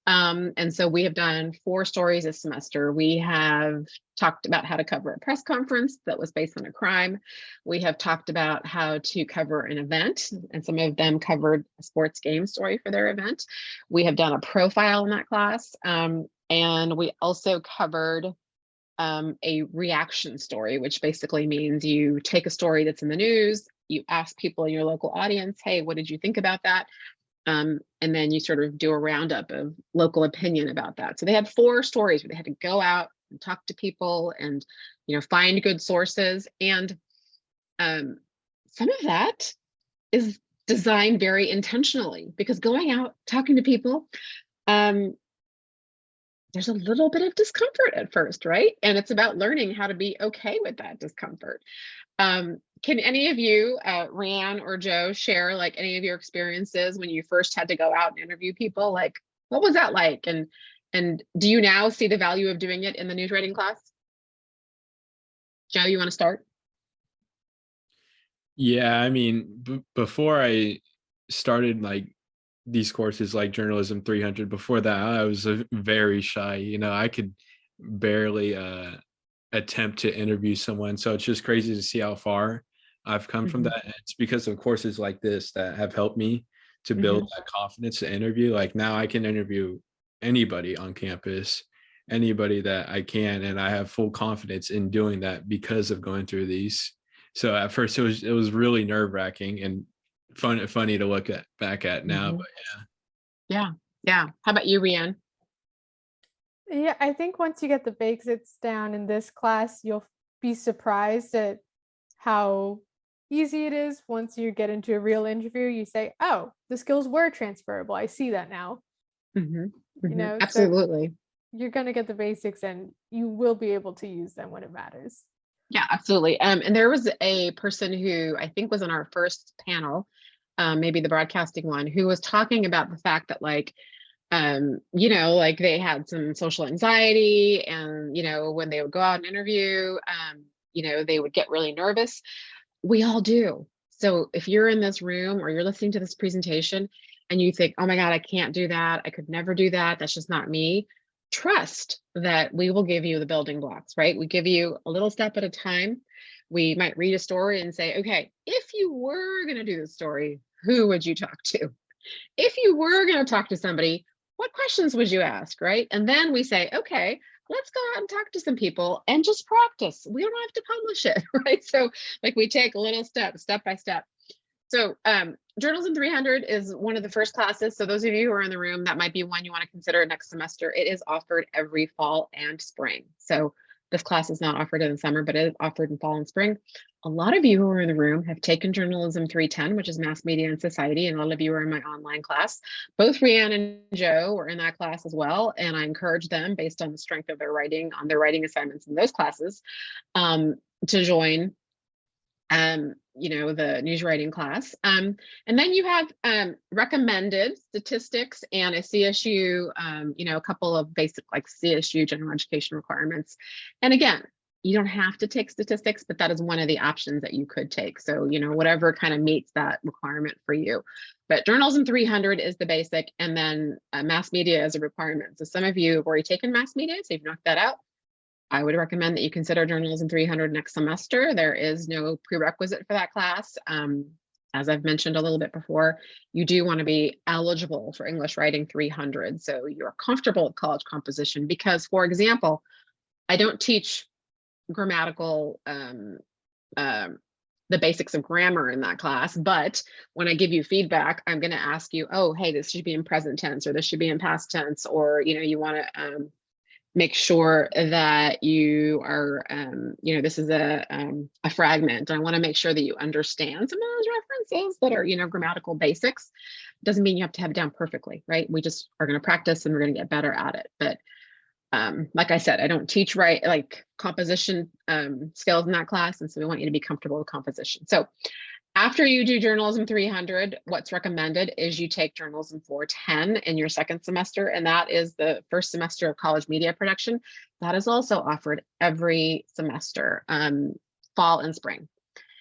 And so we have done 4 stories this semester. We have talked about how to cover a press conference that was based on a crime. We have talked about how to cover an event, and some of them covered a sports game story for their event. We have done a profile in that class. And we also covered a reaction story, which basically means you take a story that's in the news, you ask people in your local audience, hey, what did you think about that? And then you sort of do a roundup of local opinion about that. So they had 4 stories where they had to go out and talk to people and, find good sources. And some of that is designed very intentionally, because going out, talking to people, there's a little bit of discomfort at first, right? And it's about learning how to be okay with that discomfort. Can any of you, Rhiannon or Joe, share like any of your experiences when you first had to go out and interview people? Like, what was that like? And do you now see the value of doing it in the news writing class? Joe, you want to start? Yeah, I mean, before I started like these courses like Journalism 300, before that, I was very shy. I could barely attempt to interview someone. So it's just crazy to see how far I've come from that. And it's because of courses like this that have helped me to build that confidence to interview. Like now I can interview anybody on campus, anybody that I can, and I have full confidence in doing that because of going through these. So at first it was really nerve-wracking and funny to look back at now. But yeah. How about you, Rhiannon? Yeah, I think once you get the basics down in this class, you'll be surprised at how easy it is. Once you get into a real interview, you say, oh, the skills were transferable. I see that now. So Absolutely. you're going to get the basics and you will be able to use them when it matters. Yeah, absolutely. And there was a person who I think was on our first panel, maybe the broadcasting one, who was talking about the fact that like they had some social anxiety, and when they would go out and interview, they would get really nervous. We all do. So if you're in this room or you're listening to this presentation and you think, oh my God, I can't do that, I could never do that, that's just not me, trust that we will give you the building blocks, right? We give you a little step at a time. We might read a story and say, okay, if you were going to do the story, who would you talk to? If you were going to talk to somebody, what questions would you ask, right? And then we say, okay, let's go out and talk to some people and just practice. We don't have to publish it, right? So like we take a little step by step. So Journalism 300 is one of the first classes. So those of you who are in the room, that might be one you want to consider next semester. It is offered every fall and spring. So this class is not offered in the summer, but it is offered in fall and spring. A lot of you who are in the room have taken Journalism 310, which is Mass Media and Society, and a lot of you are in my online class. Both Rhiannon and Joe were in that class as well, and I encourage them, based on the strength of their writing, on their writing assignments in those classes, to join the news writing class. And then you have recommended statistics and a CSU, a couple of basic like CSU general education requirements. And again, you don't have to take statistics, but that is one of the options that you could take. So, whatever kind of meets that requirement for you. But Journalism 300 is the basic, and then mass media is a requirement. So some of you have already taken mass media, so you've knocked that out. I would recommend that you consider Journalism 300 next semester. There is no prerequisite for that class. As I've mentioned a little bit before, you do want to be eligible for English Writing 300. So you're comfortable with college composition, because, for example, I don't teach grammatical, the basics of grammar in that class, but when I give you feedback, I'm going to ask you, oh, hey, this should be in present tense, or this should be in past tense, or, you want to, make sure that you are, you know, this is a fragment. I want to make sure that you understand some of those references that are, you know, grammatical basics. Doesn't mean you have to have it down perfectly, right? We just are going to practice and we're going to get better at it. But like I said, I don't teach like composition skills in that class. And so we want you to be comfortable with composition. So after you do Journalism 300, what's recommended is you take Journalism 410 in your second semester, and that is the first semester of college media production. That is also offered every semester, fall and spring.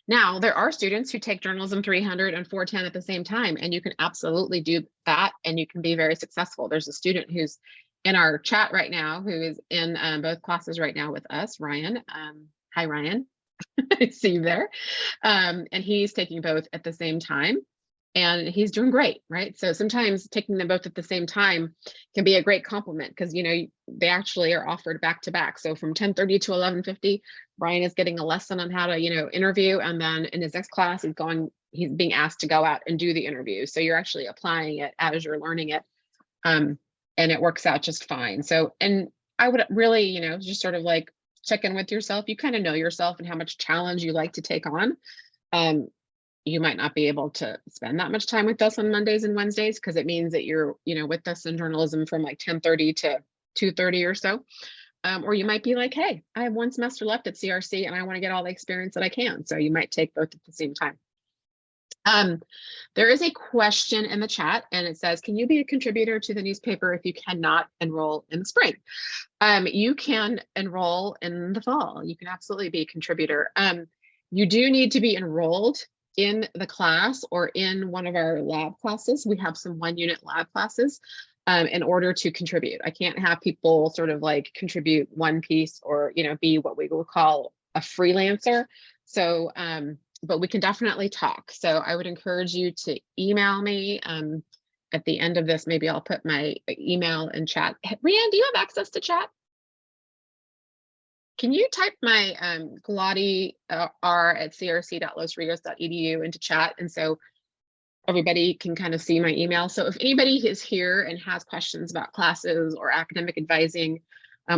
Now, there are students who take Journalism 300 and 410 at the same time, and you can absolutely do that, and you can be very successful. There's a student who's in our chat right now who is in both classes right now with us, Ryan. Hi, Ryan. I see you there. And he's taking both at the same time, and he's doing great, right? So sometimes taking them both at the same time can be a great compliment, because, you know, they actually are offered back to back. So from 10:30 to 11:50, Brian is getting a lesson on how to, you know, interview, and then in his next class, he's being asked to go out and do the interview. So you're actually applying it as you're learning it, and it works out just fine. So, and I would really, you know, just sort of like check in with yourself. You kind of know yourself and how much challenge you like to take on. You might not be able to spend that much time with us on Mondays and Wednesdays, because it means that you're, you know, with us in journalism from like 10:30 to 2:30 or so. Or you might be like, hey, I have one semester left at CRC and I want to get all the experience that I can. So you might take both at the same time. There is a question in the chat, and it says, can you be a contributor to the newspaper if you cannot enroll in the spring? You can enroll in the fall. You can absolutely be a contributor. You do need to be enrolled in the class or in one of our lab classes. We have some 1-unit lab classes in order to contribute. I can't have people sort of like contribute one piece or, you know, be what we will call a freelancer. So, but we can definitely talk. So I would encourage you to email me at the end of this. Maybe I'll put my email in chat. Rianne, do you have access to chat? Can you type my Galati r@crc.losrios.edu into chat? And so everybody can kind of see my email. So if anybody is here and has questions about classes or academic advising,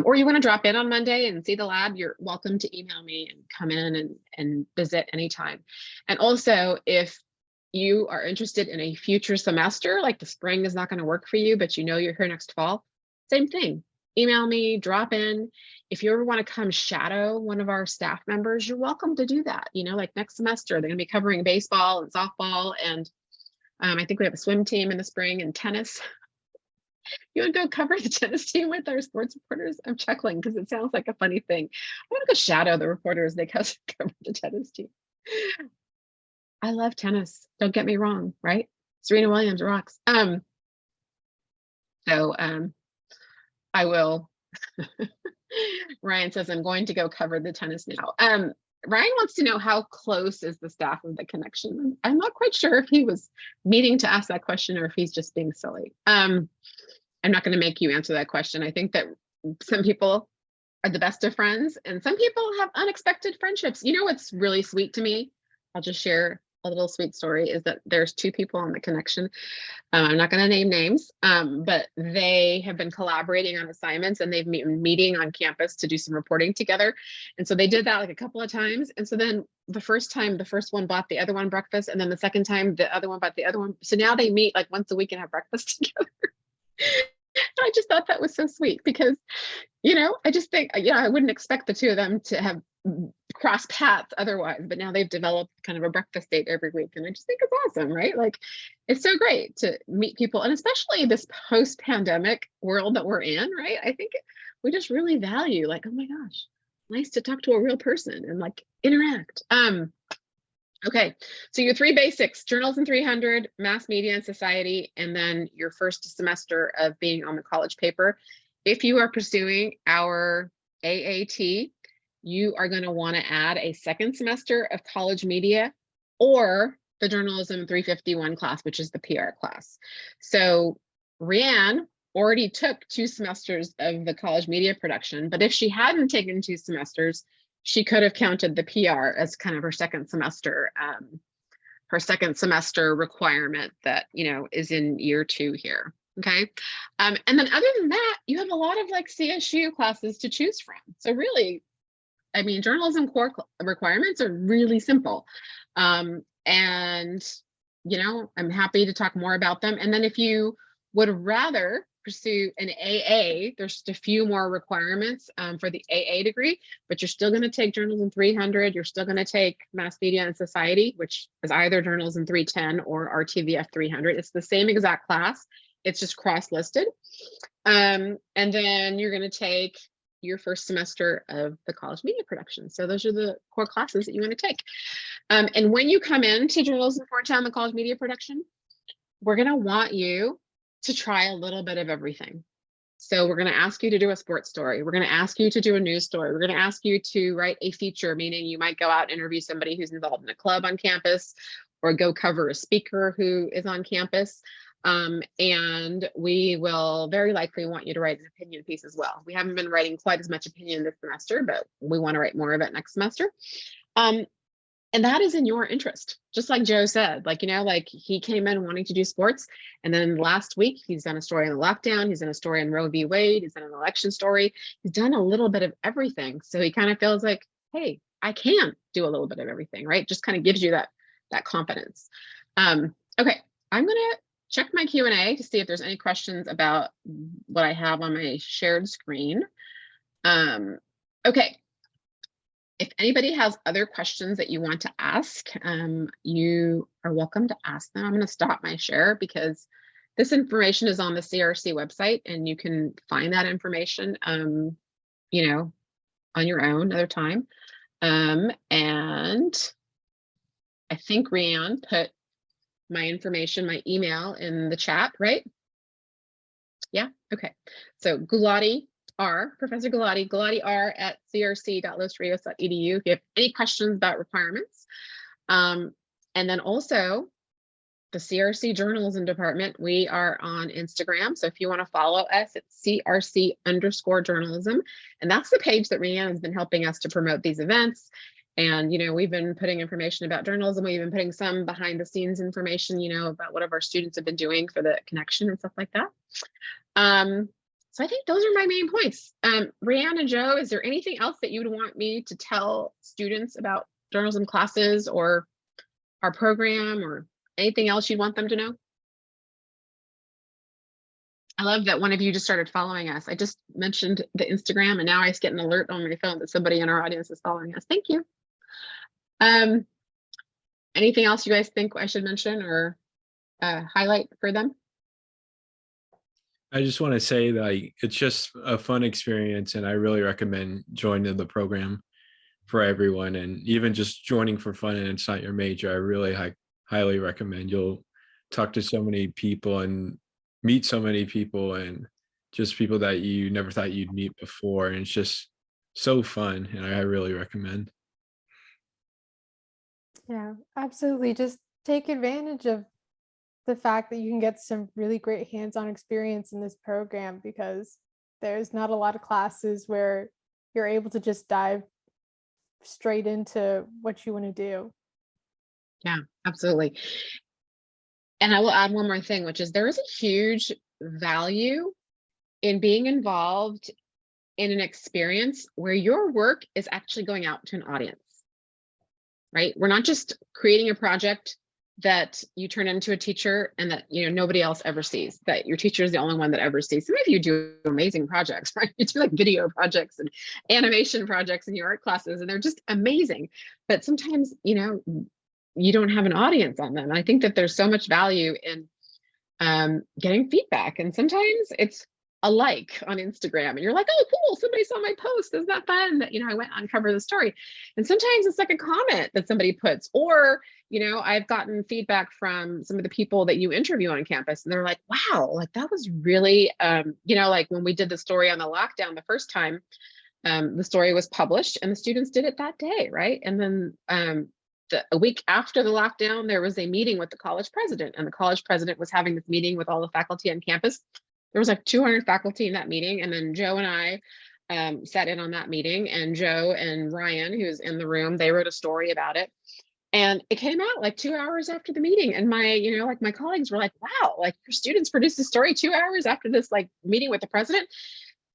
or you want to drop in on Monday and see the lab, you're welcome to email me and come in and visit anytime. And also, if you are interested in a future semester, like the spring is not going to work for you, but you know you're here next fall, same thing. Email me, drop in. If you ever want to come shadow one of our staff members, you're welcome to do that. You know, like next semester, they're going to be covering baseball and softball, and I think we have a swim team in the spring and tennis. You want to go cover the tennis team with our sports reporters? I'm chuckling because it sounds like a funny thing. I want to go shadow the reporters. They cover the tennis team. I love tennis. Don't get me wrong, right? Serena Williams rocks. I will. Ryan says, I'm going to go cover the tennis now. Ryan wants to know how close is the staff of the connection. I'm not quite sure if he was meaning to ask that question or if he's just being silly. I'm not going to make you answer that question. I think that some people are the best of friends and some people have unexpected friendships. You know what's really sweet to me? I'll just share a little sweet story, is that there's 2 people on the connection. I'm not going to name names, but they have been collaborating on assignments and they've been meeting on campus to do some reporting together. And so they did that like a couple of times. And so then the first time, the first one bought the other one breakfast. And then the second time, the other one bought the other one. So now they meet like once a week and have breakfast together. I just thought that was so sweet because, you know, I just think, you know, I wouldn't expect the 2 of them to have cross paths otherwise, but now they've developed kind of a breakfast date every week. And I just think it's awesome, right? Like, it's so great to meet people, and especially this post-pandemic world that we're in, right? I think we just really value like, oh my gosh, nice to talk to a real person and like interact. Okay, so your 3 basics: Journalism 300, Mass Media and Society, and then your first semester of being on the college paper. If you are pursuing our AAT, you are going to want to add a second semester of college media or the Journalism 351 class, which is the PR class. So Rianne already took 2 semesters of the college media production, but if she hadn't taken 2 semesters, she could have counted the PR as kind of her second semester requirement that, you know, is in year 2 here. Okay. And then other than that, you have a lot of like CSU classes to choose from. So really, I mean, journalism core requirements are really simple. And, I'm happy to talk more about them. And then if you would rather pursue an AA, there's just a few more requirements for the AA degree, but you're still going to take Journalism 300. You're still going to take Mass Media and Society, which is either Journalism 310 or RTVF 300. It's the same exact class. It's just cross-listed. And then you're going to take your first semester of the college media production. So those are the core classes that you want to take. And when you come into Journalism 410, the college media production, we're going to want you to try a little bit of everything. So we're going to ask you to do a sports story. We're going to ask you to do a news story. We're going to ask you to write a feature, meaning you might go out and interview somebody who's involved in a club on campus, or go cover a speaker who is on campus. And we will very likely want you to write an opinion piece as well. We haven't been writing quite as much opinion this semester, but we want to write more of it next semester. And that is in your interest. Just like Joe said, like he came in wanting to do sports. And then last week, he's done a story on the lockdown. He's done a story on Roe v. Wade. He's done an election story. He's done a little bit of everything. So he kind of feels like, hey, I can do a little bit of everything, right? Just kind of gives you that confidence. Okay, I'm going to check my Q&A to see if there's any questions about what I have on my shared screen. Okay. If anybody has other questions that you want to ask, you are welcome to ask them. I'm going to stop my share because this information is on the CRC website, and you can find that information, on your own another time. And I think Rianne put my information, my email in the chat, right? Yeah, okay. So Gulati R, Professor Gulati R at crc.losrios.edu if you have any questions about requirements. And then also the CRC journalism department, we are on Instagram. So if you want to follow us, it's CRC_journalism. And that's the page that Rianne has been helping us to promote these events. And, we've been putting information about journalism. We've been putting some behind the scenes information, about what our students have been doing for the connection and stuff like that. So I think those are my main points. Rianne and Joe, is there anything else that you would want me to tell students about journalism classes or our program, or anything else you'd want them to know? I love that one of you just started following us. I just mentioned the Instagram, and now I get an alert on my phone that somebody in our audience is following us. Thank you. Anything else you guys think I should mention or highlight for them? I just want to say that it's just a fun experience, and I really recommend joining the program for everyone. And even just joining for fun and it's not your major, I really highly recommend. You'll talk to so many people and meet so many people, and just people that you never thought you'd meet before. And it's just so fun, and I really recommend. Yeah, absolutely. Just take advantage of the fact that you can get some really great hands-on experience in this program, because there's not a lot of classes where you're able to just dive straight into what you want to do. Yeah, absolutely. And I will add one more thing, which is there is a huge value in being involved in an experience where your work is actually going out to an audience, right? We're not just creating a project that you turn into a teacher and that nobody else ever sees, that your teacher is the only one that ever sees. Some of you do amazing projects, right? You do like video projects and animation projects in your art classes, and they're just amazing. But sometimes, you don't have an audience on them. I think that there's so much value in getting feedback. And sometimes it's a like on Instagram, and you're like, oh, cool, somebody saw my post. Isn't that fun that, I went on cover the story. And sometimes it's like a comment that somebody puts, or, I've gotten feedback from some of the people that you interview on campus, and they're like, wow, like that was really, like when we did the story on the lockdown the first time, the story was published and the students did it that day, right? And then a week after the lockdown, there was a meeting with the college president, and the college president was having this meeting with all the faculty on campus. There was like 200 faculty in that meeting. And then Joe and I sat in on that meeting, and Joe and Ryan, who's in the room, they wrote a story about it. And it came out like 2 hours after the meeting. And my, like my colleagues were like, wow, like your students produced a story 2 hours after this like meeting with the president,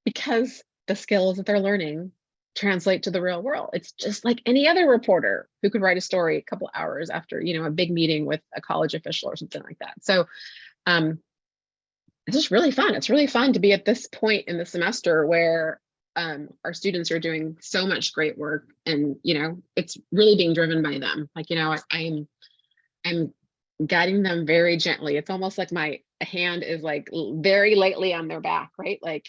because the skills that they're learning translate to the real world. It's just like any other reporter who could write a story a couple hours after, a big meeting with a college official or something like that. So it's just really fun. It's really fun to be at this point in the semester where our students are doing so much great work, and it's really being driven by them. Like, I'm guiding them very gently. It's almost like my hand is like very lightly on their back, right? Like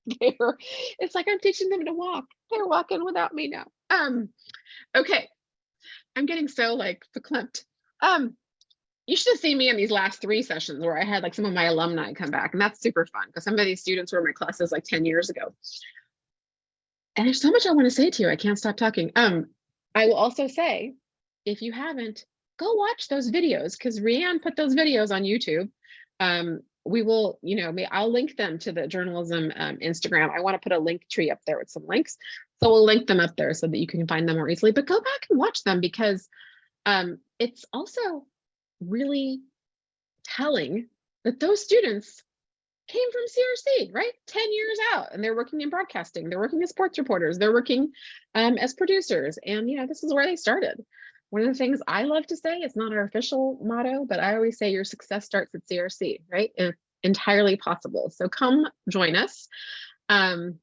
it's like I'm teaching them to walk. They're walking without me now. Okay, I'm getting so like verklempt. You should have seen me in these last 3 sessions where I had like some of my alumni come back, and that's super fun because some of these students were in my classes like 10 years ago. And there's so much I want to say to you. I can't stop talking. I will also say, if you haven't, go watch those videos, because Rianne put those videos on YouTube. We will, I'll link them to the journalism Instagram. I want to put a link tree up there with some links. So we'll link them up there so that you can find them more easily, but go back and watch them, because it's also really telling that those students came from CRC, right? 10 years out, and they're working in broadcasting, they're working as sports reporters, they're working as producers, and this is where they started. One of the things I love to say, it's not our official motto, but I always say your success starts at CRC, right? And entirely possible. So come join us. I'd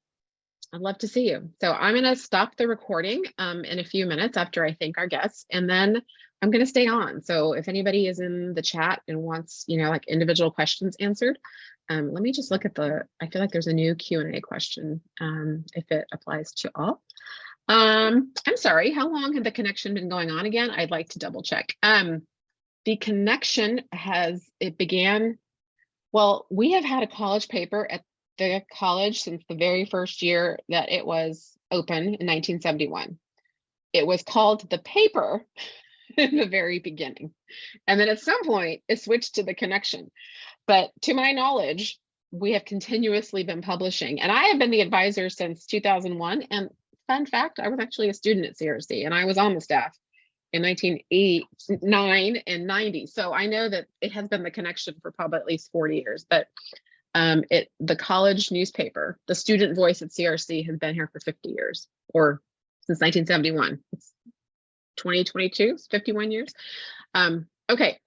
love to see you. So I'm going to stop the recording in a few minutes after I thank our guests, and then I'm going to stay on. So if anybody is in the chat and wants, like individual questions answered, let me just look at I feel like there's a new Q&A question, if it applies to all. I'm sorry, how long had the connection been going on again? I'd like to double check. The connection began, well, we have had a college paper at the college since the very first year that it was open in 1971. It was called the paper in the very beginning. And then at some point it switched to the connection. But to my knowledge, we have continuously been publishing, and I have been the advisor since 2001. And fun fact, I was actually a student at CRC, and I was on the staff in 1989 and 90. So I know that it has been the connection for probably at least 40 years. But the college newspaper, the student voice at CRC, has been here for 50 years, or since 1971. It's 2022, it's 51 years. Okay,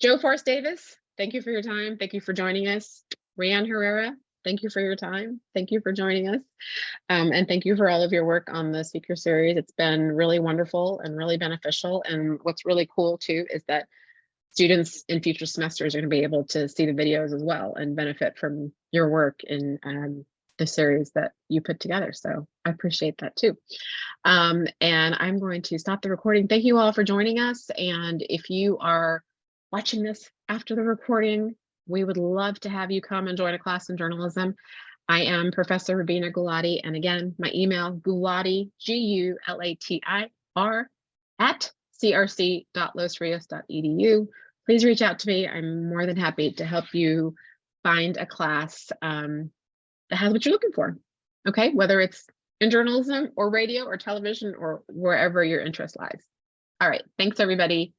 Joe Forrest Davis, thank you for your time. Thank you for joining us. Rianne Herrera, thank you for your time. Thank you for joining us. And thank you for all of your work on the speaker series. It's been really wonderful and really beneficial. And what's really cool too is that students in future semesters are going to be able to see the videos as well and benefit from your work in the series that you put together. So I appreciate that too. And I'm going to stop the recording. Thank you all for joining us. And if you are watching this after the recording, we would love to have you come and join a class in journalism. I am Professor Rubina Gulati, and again, my email, Gulati, G-U-L-A-T-I-R, @crc.losrios.edu. Please reach out to me. I'm more than happy to help you find a class that has what you're looking for. Okay, whether it's in journalism or radio or television or wherever your interest lies. All right, thanks everybody.